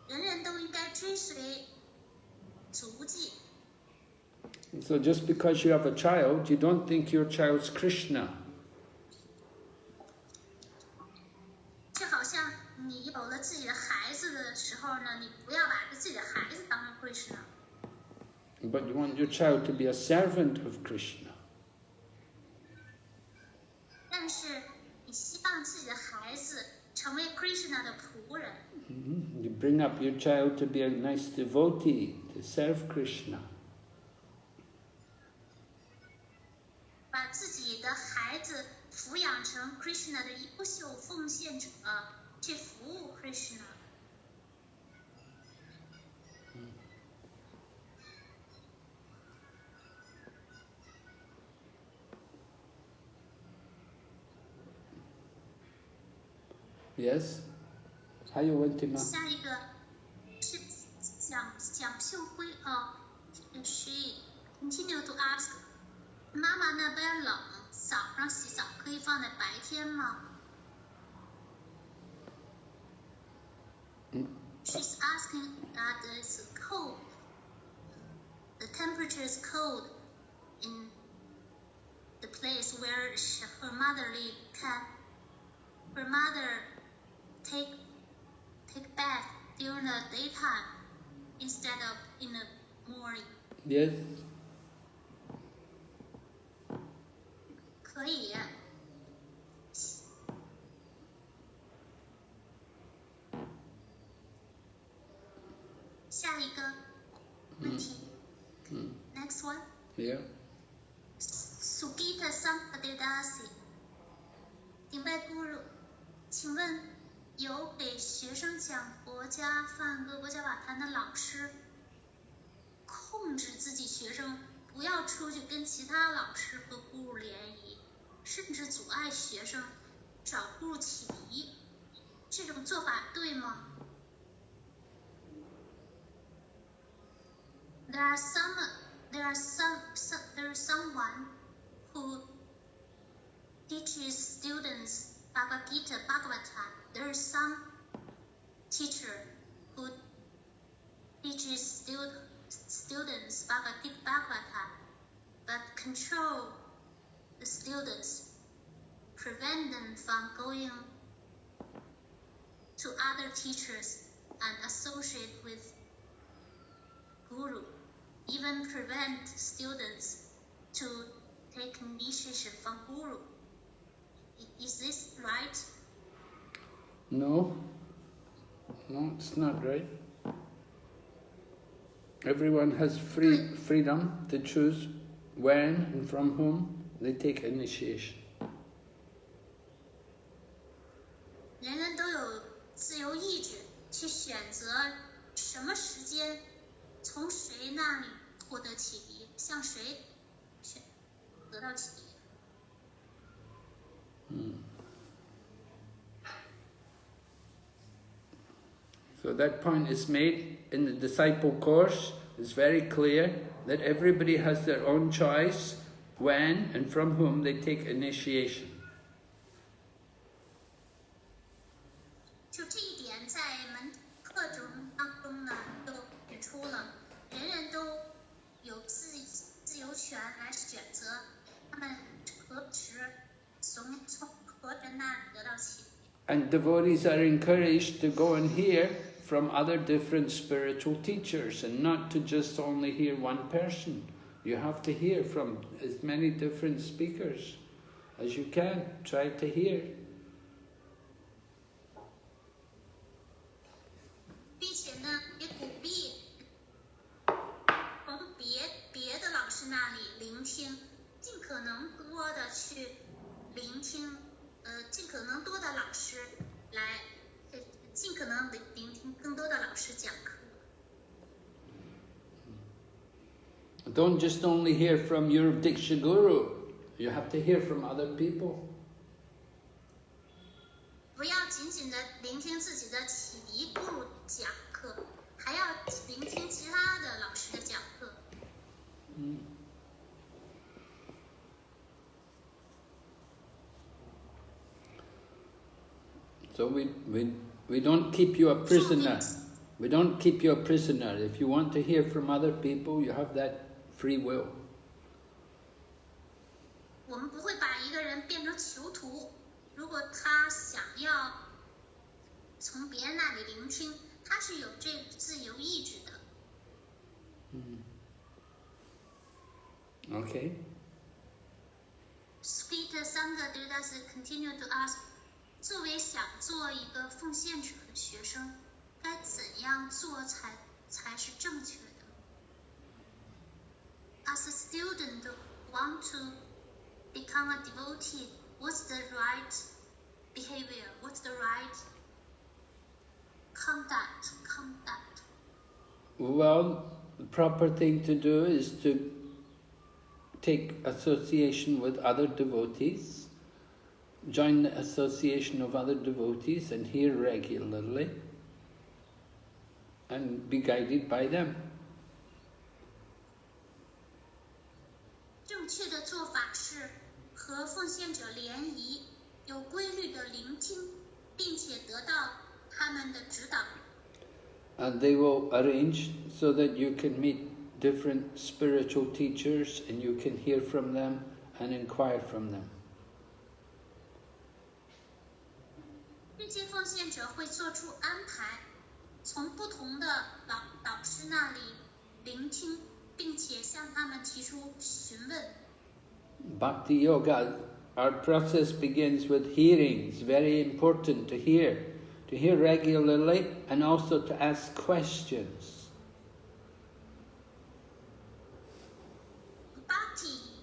人人都应该追随足迹。So just because you have a child, you don't think your child's Krishna. 就好像你有了自己的孩子的时候呢，你不要把自己的孩子当成 Krishna。But you want your child to be a servant of Krishna. 但是你希望自己的孩子成为 Krishna 的仆人。You bring up your child to be a nice devotee, to serve Krishna. 把自己的孩子抚养成 Krishna 的优秀奉献者。去服务 Krishna。Yes? 还有问题吗？下一个是蒋秀辉she continue to ask， 妈妈那边冷，早上洗澡可以放在白天吗？She's asking that it's cold. The temperature is cold in the place where her mother live. Can her mother take bath during the daytime instead of in the morning? Yes. 可以。下一个问题。Next one. Yeah. Sugita Sampadedasi， 顶拜 Guru， 请问有给学生讲国家梵歌国家瓦坛的老师控制自己学生不要出去跟其他老师和 Guru 联谊，甚至阻碍学生找 Guru 启迪，这种做法对吗？There is someone who teaches students Bhagavad Gita, Bhagavatam. There is some teacher who teaches students Bhagavad Gita, Bhagavatam, but control the students, prevent them from going to other teachers and associate with Guru. Even prevent students to take initiation from Guru. Is this right? No. No, it's not right. Everyone has freedom to choose when and from whom they take initiation. 人人都有自由意志去选择什么时间从谁那里获得启迪，向谁得到启迪。So that point is made in the disciple course. It's very clear that everybody has their own choice when and from whom they take initiation. 就这一点，在门课中当中呢，都指出了，人人都有自由权来选择他们何时从何人那里得到启迪。And devotees are encouraged to go and hear from other different spiritual teachers and not to just only hear one person. You have to hear from as many different speakers as you can. Try to hear. 并且呢，也鼓励从别的老师那里聆听，尽可能多的去聆听，尽可能多的老师来，尽可能聆听更多的老师讲课。Don't just only hear from your Diksha Guru. You have to hear from other people. 不要仅仅的聆听自己的启迪Guru讲课，还要聆听其他的老师的讲课。So we don't keep you a prisoner. We don't keep you a prisoner. If you want to hear from other people, you have that free will. 我们不会把一个人变成囚徒，如果他想要从别人那里聆听，他是有这自由意志的。Okay. Sweet Sangha does continue to ask， 作为想做一个奉献者的学生，该怎样做才是正确的 ？As a student want to become a devotee, what's the right behavior? What's the right conduct. Well, the proper thing to do is to take association with other devotees, join the association of other devotees and hear regularly and be guided by them. 正确的做法是和奉献者联谊，有规律的聆听，并且得到他们的指导。 And they will arrange so that you can meet different spiritual teachers and you can hear from them and inquire from them. 这些奉献者会做出安排，从不同的导师那里聆听，并且向他们提出询问。 Bhakti Yoga, our process begins with hearing. It's very important to hear regularly and also to ask questions. Bhakti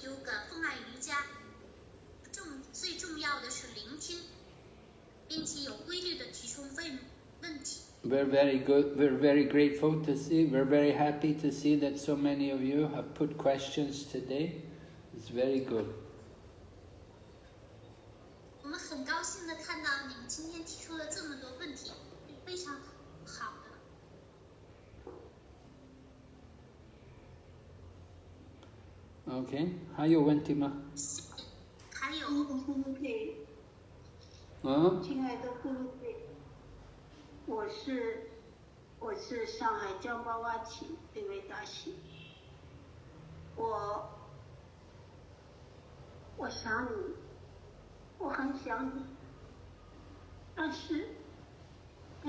Yoga 奉爱瑜伽，最重要的是聆听，并且有规律的提出问题。 We're very good. We're very grateful to see. We're very happy to see that so many of you have put questions today. It's very good. 我们很高兴的看到你们今天提出了这么多问题，是非常好的。 Okay. 还有问题吗？还有，亲爱的各位，我是上海江巴瓦提这位大喜，我想你，我很想你，但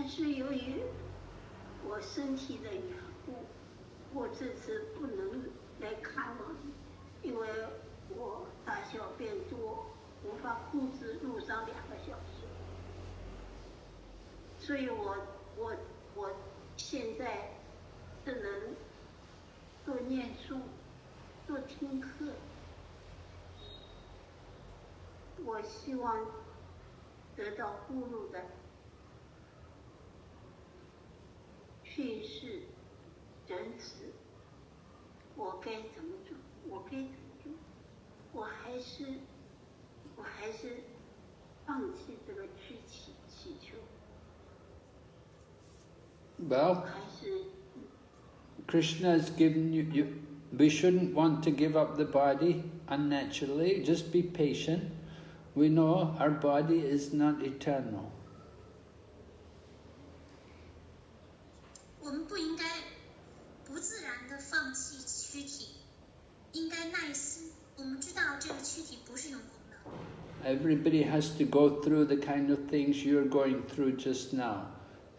是由于我身体的缘故，我这次不能来看望你，因为我大小便多，无法控制路上2个小时，所以我现在只能多念书，多听课。我希望得到呼噜的训示、仁慈，我该怎么做？我该怎么做？我还是放弃这个去祈求。 Well, Krishna has given you. We shouldn't want to give up the body unnaturally. Just be patient. We know our body is not eternal. 我们不应该不自然的放弃躯体，应该耐心。我们知道这个躯体不是永恒的。 Everybody has to go through the kind of things you're going through just now.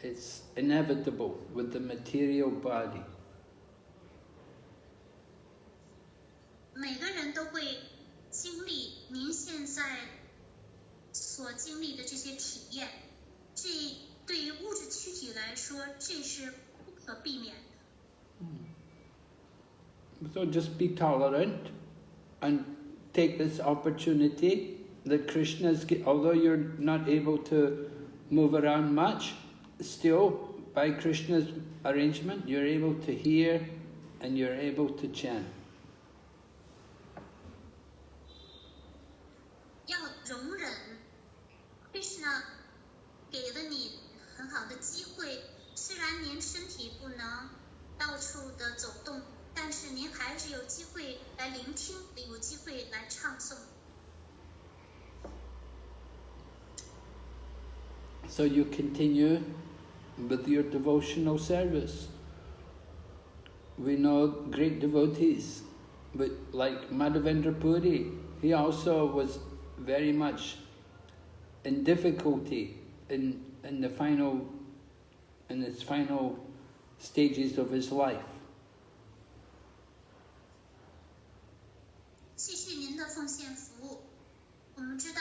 It's inevitable with the material body. 每个人都会经历您现在所经历的这些体验，这对于物质躯体来说，这是不可避免的。 So just be tolerant and take this opportunity that Krishna's, although you're not able to move around much, still by Krishna's arrangement you're able to hear and you're able to chant. 要容忍 Krishna 给了你很好的机会，虽然您身体不能到处的走动，但是您还是有机会来聆听，有机会来唱诵。 So you continue with your devotional service. We know great devotees, but like Madhavendra Puri, he also was very much in difficulty in his final stages of his life. 继续您的奉献服务，我们知道，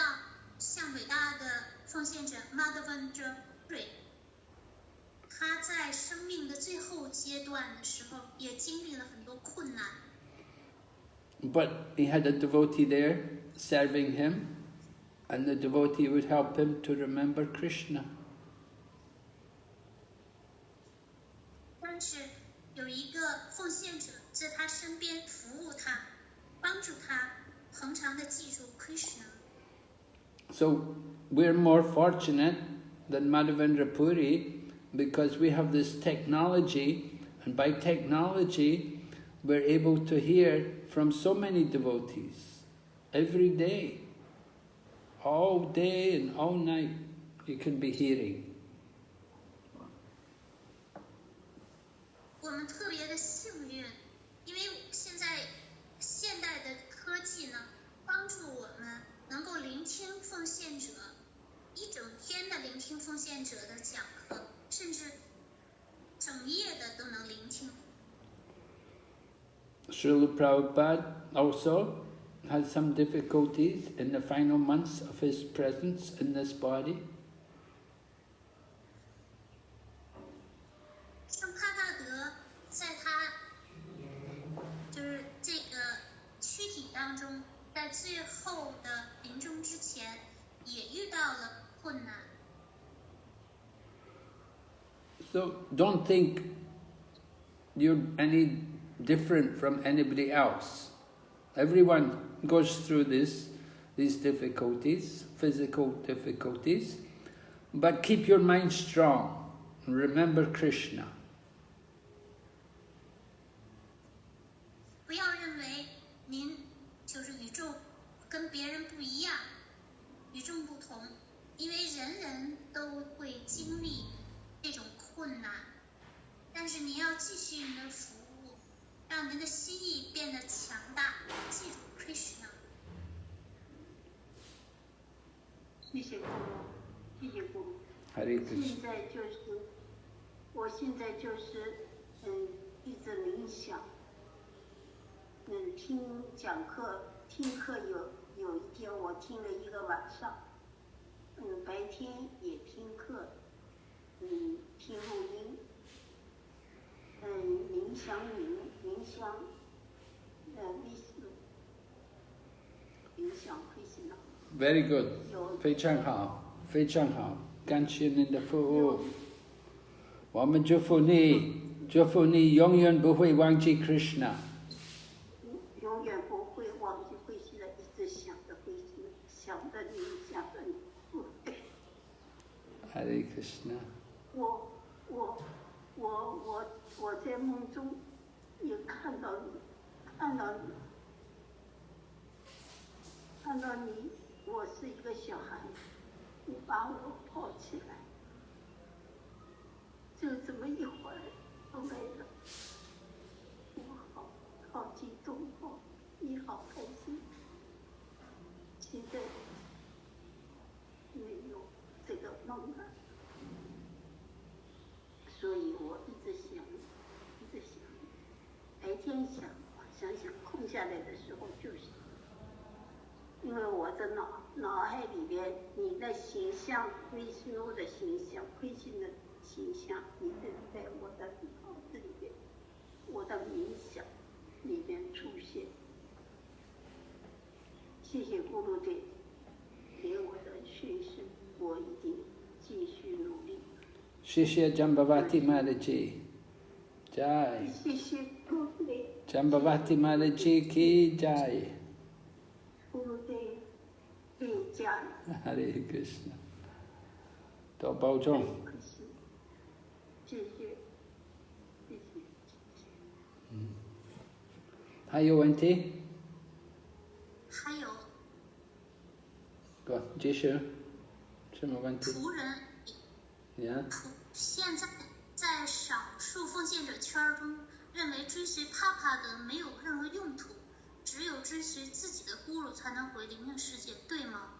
像伟大的奉献者 Madhavendra Puri， 他在生命的最后阶段的时候，也经历了很多困难。 But he had a devotee there serving him, and the devotee would help him to remember Krishna. 常常的记住 Krishna。So we're more fortunate than Madhavendra Puri because we have this technology, and by technology we're able to hear from so many devotees every day. All day and all night you can be hearing. 我们特别的幸运，因为现在现代的科技呢，帮助我们能够聆听奉献者，一整天的聆听奉献者的讲课，甚至整夜的都能聆听。Srila Prabhupada also had some difficulties in the final months of his presence in this body. 圣帕萨德在他就是这个躯体当中，在最后的临终之前，也遇到了困难。So don't think you're any different from anybody else. Everyone goes through these difficulties, physical difficulties, but keep your mind strong and remember Krishna. 不要认为您就是与众跟别人不一样，与众不同，因为人人都会经历这种困难，但是您要继续您的服务，让您的心意变得强大，记住 Krishna。谢谢姑母，谢谢姑母。 Hare Krishna. 现在就是，我现在就是一直冥想，听讲课，听课有一天我听了一个晚上，白天也听课，听录音，冥想会醒了。 Very good. 非常好，非常好，感谢您的服务。我们祝福你永远不会忘记 Krishna。 永远不会忘记会心的，一直想着会心，想着你，想着你。Hare Krishna. 我在梦中也看到你，我是一个小孩，你把我抱起来，就这么一会儿就没了，我好激动哦，你好开心。现在没有这个梦了，所以我一直想，白天想，空下来的时候就想。 因为我的脑海里边，你的形象，维斯努的形象，慧心的形象，一直在我的脑子里边，我的冥想里边出现。谢谢咕噜队给我的讯息，我一定继续努力。谢谢 Jambavati Mataji. Jai. 谢谢咕噜队。Jambavati Mataji ki jai. 咕噜队可以加油。 Hare Krishna. 多保重。谢谢。还有问题？还有继续。什么问题？仆人， Yeah. 现在在少数奉献者圈中，认为追随帕帕的没有任何用途，只有追随自己的咕噜才能回灵性世界，对吗？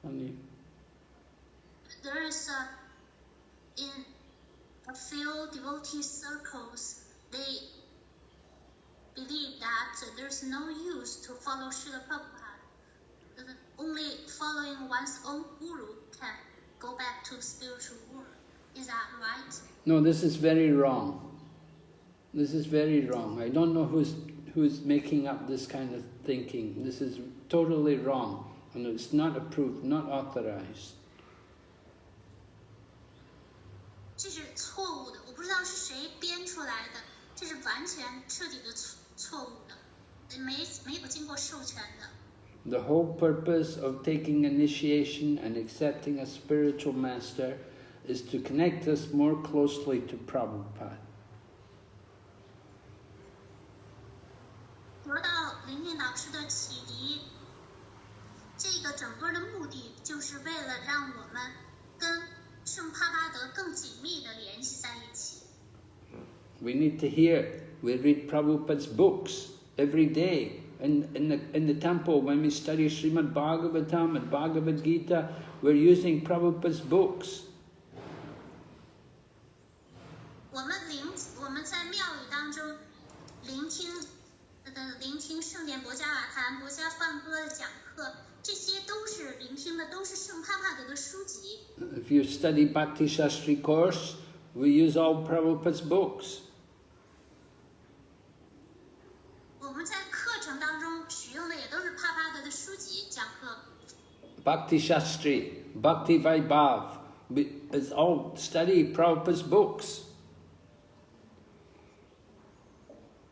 你 There is in a few devotee circles, they believe that there's no use to follow Srila Prabhupada. That only following one's own guru can go back to the spiritual world. Is that right? No, this is very wrong. This is very wrong. I don't know who's making up this kind of thinking. This is totally wrong, and it's not approved, not authorized. 这是错误的，我不知道是谁编出来的，这是完全彻底的错误的。没有经过授权的。The whole purpose of taking initiation and accepting a spiritual master is to connect us more closely to Prabhupada. 得到灵性导师的启迪，这个整个的目的就是为了让我们跟圣帕巴德更紧密的联系在一起。We need to hear. We read Prabhupada's books every day. In the temple, when we study Srimad Bhagavatam and Bhagavad Gita, we're using Prabhupada's books. 我们在庙宇当中聆听圣典博伽瓦坛、博伽梵歌的讲课，这些都是聆听的都是圣帕帕德的书籍。If you study Bhakti Shastri course, we use all Prabhupada's books. 我们在课程当中使用的也都是帕帕德的书籍讲课。Bhakti Shastri, Bhakti Vaibhav, it's all study Prabhupada's books.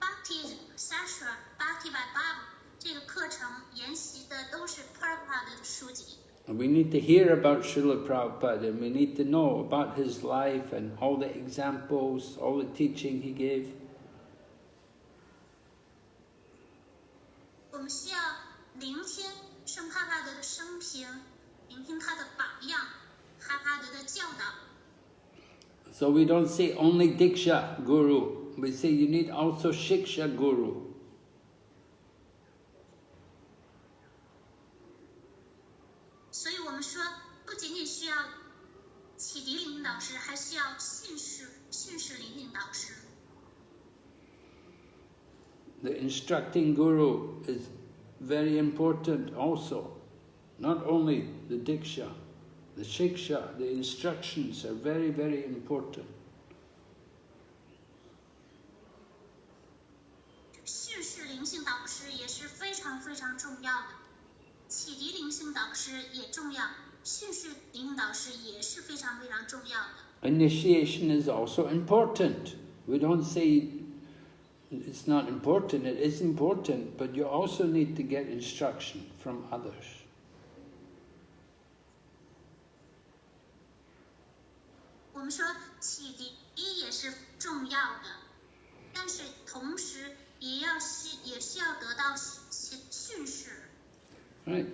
Bhakti Shastra, Bhakti Vaibhav 这个课程研习的都是帕帕德的书籍。And we need to hear about Srila Prabhupada, and we need to know about his life and all the examples, all the teaching he gave. 我们需要聆听圣帕帕德的生平，聆听他的榜样，帕帕德的教导。So we don't say only Diksha Guru, we say you need also Shiksha Guru. 所以我们说，不仅仅需要启迪灵性导师，还需要训示灵性导师。The instructing Guru is very important also. Not only the Diksha, the Shiksha, the instructions are very, very important. 训示灵性导师也是非常非常重要的，启迪灵性导师也重要，训示灵性导师也是非常非常重要的。Initiation is also important. We don't say it's not important, it is important, but you also need to get instruction from others. 我们说启迪也是重要的，但是同时也需要得到训示。Right?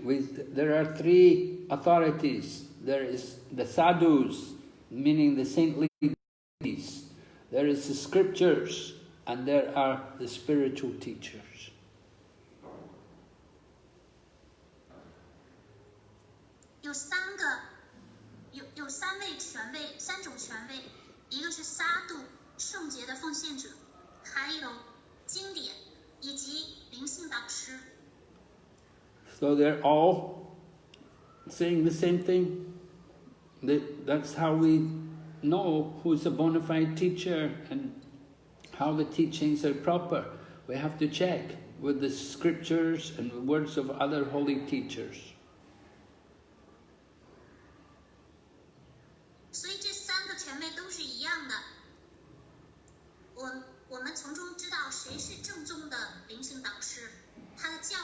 There are three authorities. There is the sadhus, meaning the saintly devotees. There is the scriptures, and there are the spiritual teachers. 有三位权威，三种权威，一个是撒度圣洁的奉献者，还有经典以及灵性导师。So they're all saying the same thing. That's how we know who's a bona fide teacher and how the teachings are proper. We have to check with the scriptures and the words of other holy teachers. 所以这三个权威都是一样的。我们从中知道谁是正宗的灵性导师，他的教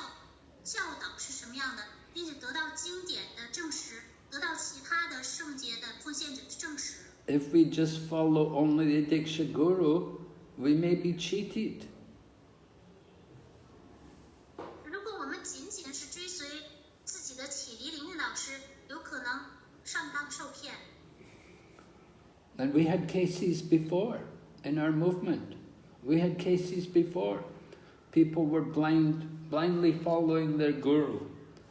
导是什么样的，并且得到经典的证实，得到其他的圣洁的奉献者的证实。If we just follow only the Diksha Guru, we may be cheated. 如果我们仅仅是追随自己的启迪灵性导师，有可能上当受骗。And we had cases before in our movement. We had cases before. People were blindly following their guru.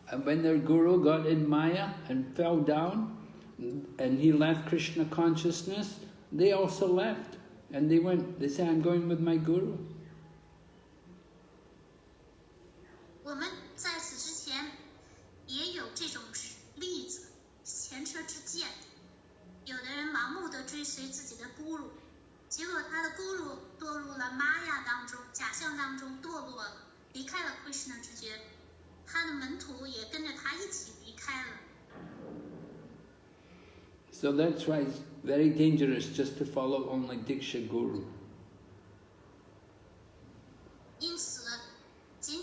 And when their guru got in Maya and fell down, and he left Krishna consciousness, they also left. And they say, I'm going with my guru. 我们在此之前也有这种例子，前车之鉴。有的人盲目的追随自己的咕噜，结果他的咕噜堕入了玛雅当中，假象当中堕落了，离开了 Krishna 之觉，他的门徒也跟着他一起离开了。So that's why it's very dangerous just to follow only Diksha Guru. 因此，仅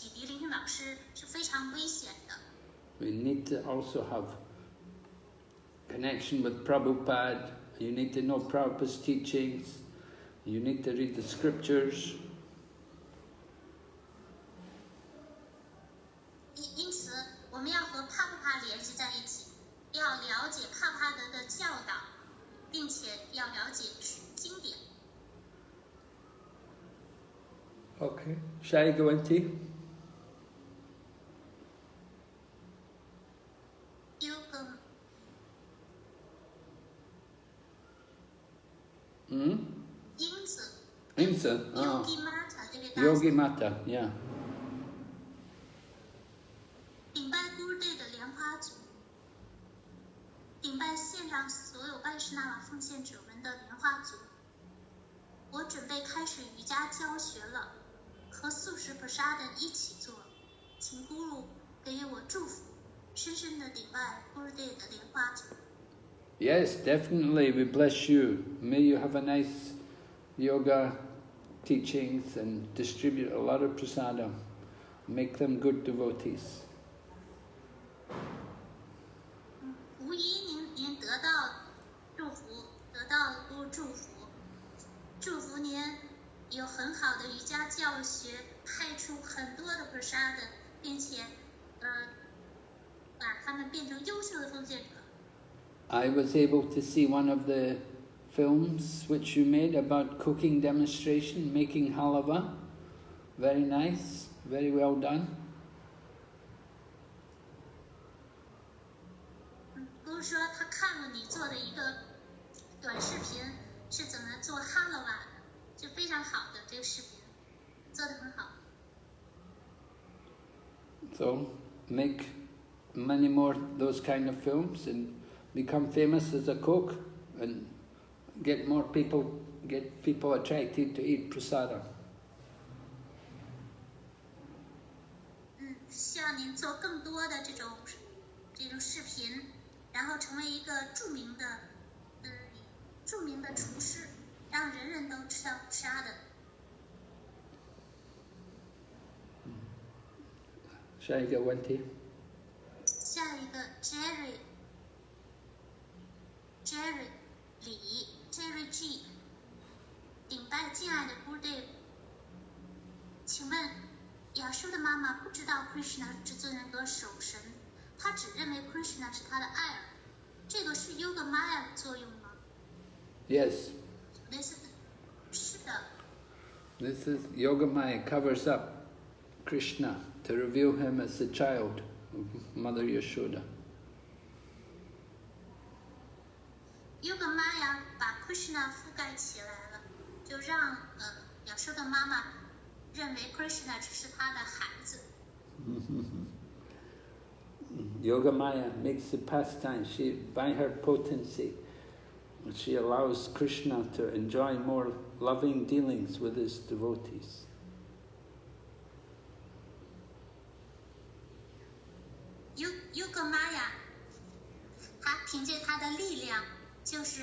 启迪聆听老师是非常危险的。 We need to also have connection with Prabhupada. You need to know Prabhupada's teachings. You need to read the scriptures. 因此，我们要和帕布帕联系在一起，要了解帕帕德的教导，并且要了解经典。 Okay. Shall I go into? Hmm? 因此 Insa? Oh. ，Yogi Mata 这位大 Yogi Mata, yeah. 顶拜 Gurudev 的莲花组，顶拜献上所有拜师那瓦奉献者们的莲花组。我准备开始瑜伽教学了，和素食 Prasada 一起做，请 Guru 给予我祝福，深深的顶拜 Gurudev 的莲花组。 Yes, definitely. We bless you. May you have a nice yoga teachings and distribute a lot of prasadam. Make them good devotees. 无疑您得到祝福，得到 Guru 祝福，祝福您有很好的瑜伽教学，派出很多的 Prasada， 并且把他们变成优秀的奉献者。 I was able to see one of the films which you made about cooking demonstration, making halava. Very nice, very well done. 不是说他看了你做的一个短视频，是怎么做哈拉瓦的，就非常好的这个视频，做得很好。 So make many more those kind of films and become famous as a cook and get people attracted to eat prasadam. 希望您做更多的这种视频，然后成为一个著名的厨师，让人人都吃到prasadam。 下一个问题。下一个 Jerry 李 Jerry G， 顶拜敬爱的 Gurudev， 请问亚叔的妈妈不知道 Krishna 是至尊人格守神，她只认为 Krishna 是她的爱儿，这个是 Yoga Maya 的作用吗？ Yes. 是的。 This is Yoga Maya covers up Krishna to reveal him as the child of Mother Yashoda. Yoga Maya 把 Krishna 覆盖起来了，就让亚叔的妈妈认为 Krishna 只是她的孩子。Yoga Maya makes the pastime. By her potency, she allows Krishna to enjoy more loving dealings with his devotees. Yoga Maya， 她凭借她的力量，就是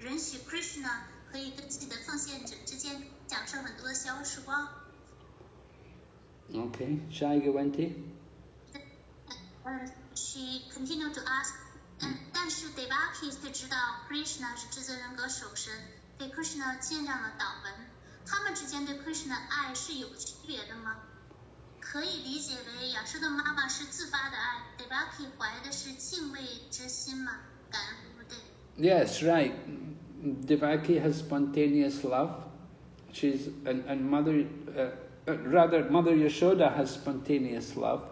允许 Krishna 可以跟自己的奉献者之间享受很多的消时光。Okay, 下一个问题。She continued to ask， 但是 Devaki 却知道 Krishna 是至尊人格守神，给 Krishna 献上了祷文。他们之间对 Krishna 的爱是有区别的吗？可以理解为亚叔的妈妈是自发的爱 ，Devaki 怀的是敬畏之心吗？感恩Gurudev。Yes, right. Devaki has spontaneous love. Mother Yashoda has spontaneous love,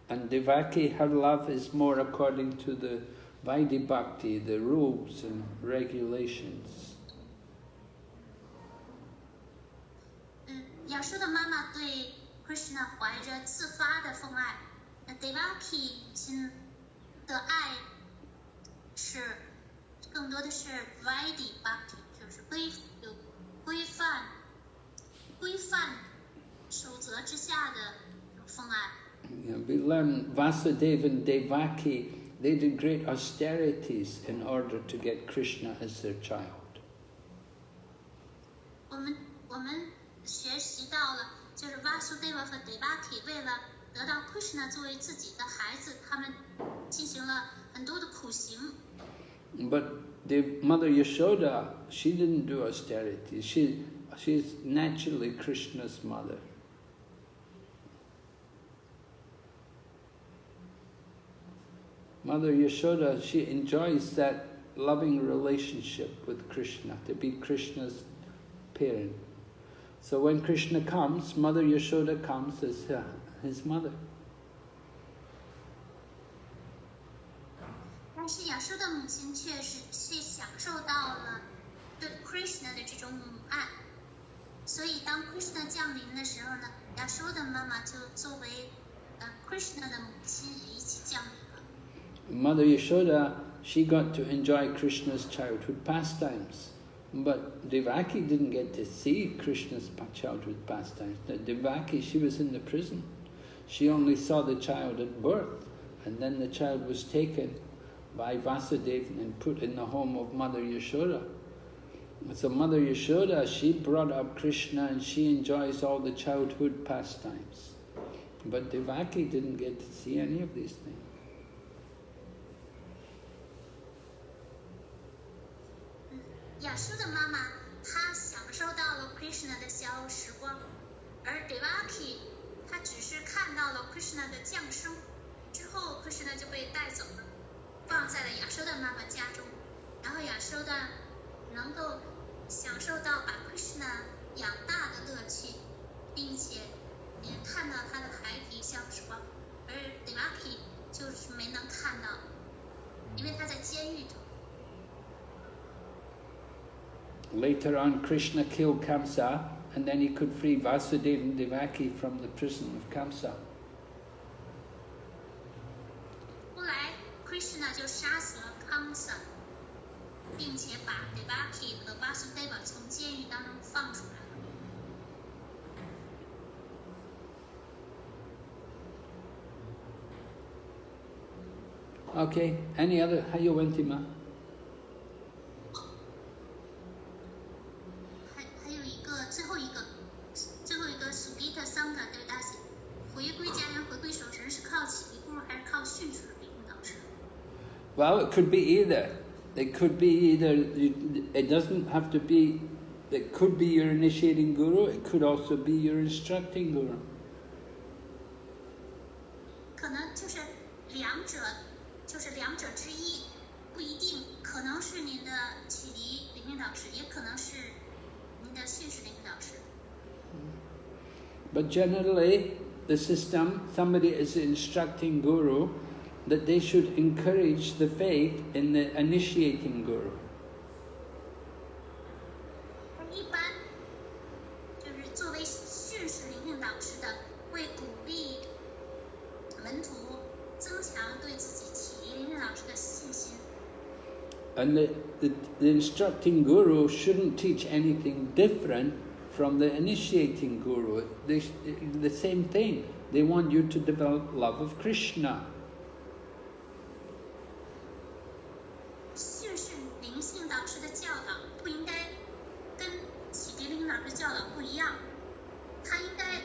and Devaki, her love is more according to the Vaidhi Bhakti, the rules and regulations. 亚叔的妈妈对 Krishna 怀着自发的奉爱，那 Devaki 亲的爱是更多的是 Vaidhi Bhakti， 就是规范守则之下的奉爱。We learn Vasudeva and Devaki, they did great austerities in order to get Krishna as their child. 我们学习到了就是 Vasudeva 和 Devaki 为了得到 Krishna 作为自己的孩子，他们进行了很多的苦行。But Mother Yashoda, she didn't do austerity. She's naturally Krishna's mother. Mother Yashoda, she enjoys that loving relationship with Krishna, to be Krishna's parent. So when Krishna comes, Mother Yashoda comes as his mother. 但是亚修的母亲却享受到了对 Krishna 的这种母爱，所以当 Krishna 降临的时候呢，亚修的妈妈就作为Krishna 的母亲也一起降临了。Mother Yashoda, she got to enjoy Krishna's childhood pastimes. But Devaki didn't get to see Krishna's childhood pastimes. Devaki, she was in the prison. She only saw the child at birth, and then the child was taken by Vasudeva and put in the home of Mother Yashoda. So Mother Yashoda, she brought up Krishna and she enjoys all the childhood pastimes. But Devaki didn't get to see any of these things. 亚修的妈妈，她享受到了 Krishna 的小时光，而 Devaki 她只是看到了 Krishna 的降生，之后 Krishna 就被带走了，放在了亚修的妈妈家中，然后亚修的能够享受到把 Krishna 养大的乐趣，并且也看到他的孩提小时光，而 Devaki 就是没能看到，因为他在监狱中。Later on, Krishna killed Kamsa, and then he could free Vasudeva and Devaki from the prison of Kamsa. 后来 Krishna 就杀死了 Kamsa， 并且把 Devaki 和 Vasudeva 从监狱当中放出来了。 Okay, any other? 还有问题吗？还有一个最后一个 Sugita Sangha 对大写，回归家园、回归守神是靠启迪故还是靠训示领导者？ Well, it could be either. It could be either. It doesn't have to be. It could be your initiating guru. It could also be your instructing guru. 可能就是两者之一，不一定，可能是您的启迪领领导师，也可能是您的训示领导师。 But generally, the system, somebody is instructing guru, that they should encourage the faith in the initiating guru. 一般就是作为训示领领导师的，会鼓励门徒增强对自己启迪领领导师的信心。 And the instructing guru shouldn't teach anything different from the initiating guru. The same thing. They want you to develop love of Krishna. 训示灵性导师的教导不应该跟启迪领导师教导不一样，他应该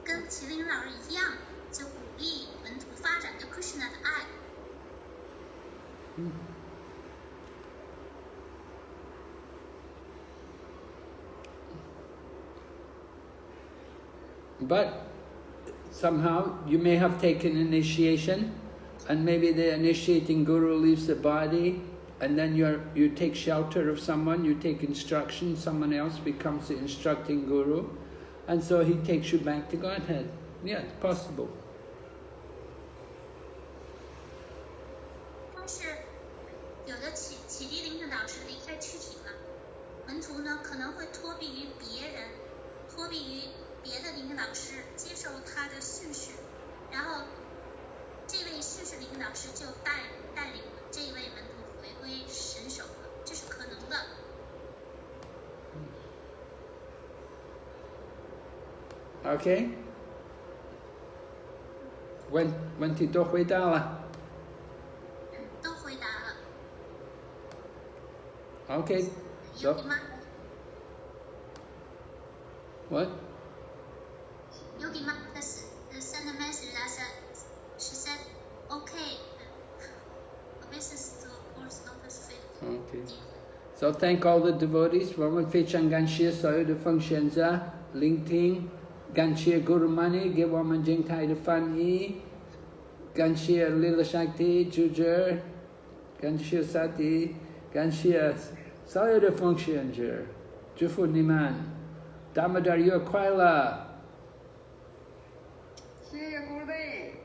跟启迪领导师一样，就鼓励门徒发展对 Krishna 的爱。But somehow you may have taken initiation, and maybe the initiating guru leaves the body, and then you take shelter of someone, you take instruction, someone else becomes the instructing guru, and so he takes you back to Godhead. Yeah, it's possible. 但是有的启迪领导师离开躯体了，门徒呢可能会托庇于别人，托庇于别的领导师，接受他的训示，然后这位训示领导师就带领这位门徒回归神手了，这是可能的。Okay? 问题都回答了。都回答了。 Okay. 有你吗？ What? So thank all the devotees. 我们非常感谢所有的奉献者聆听，感谢 Guru Mani 给我们静态的翻译，感谢 Lila Shakti 主者，感谢 Sati， 感谢所有的奉献者，祝福你们 Damodar 月快乐。谢谢 Guru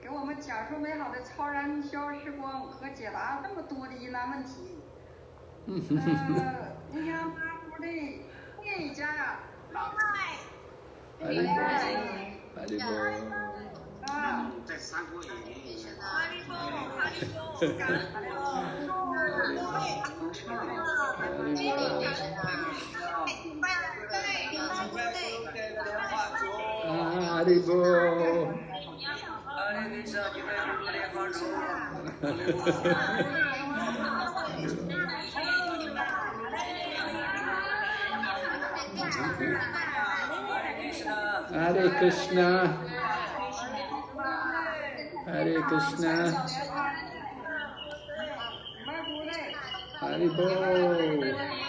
给我们讲述美好的超然消时光和解答这么多的疑难问题。你看Guru 念一下呀。哈利波，哈利波。在三国演义。哈利波，哈利波，感恩哈利波。Hare Krishna, Hare Krishna, Hare Bol.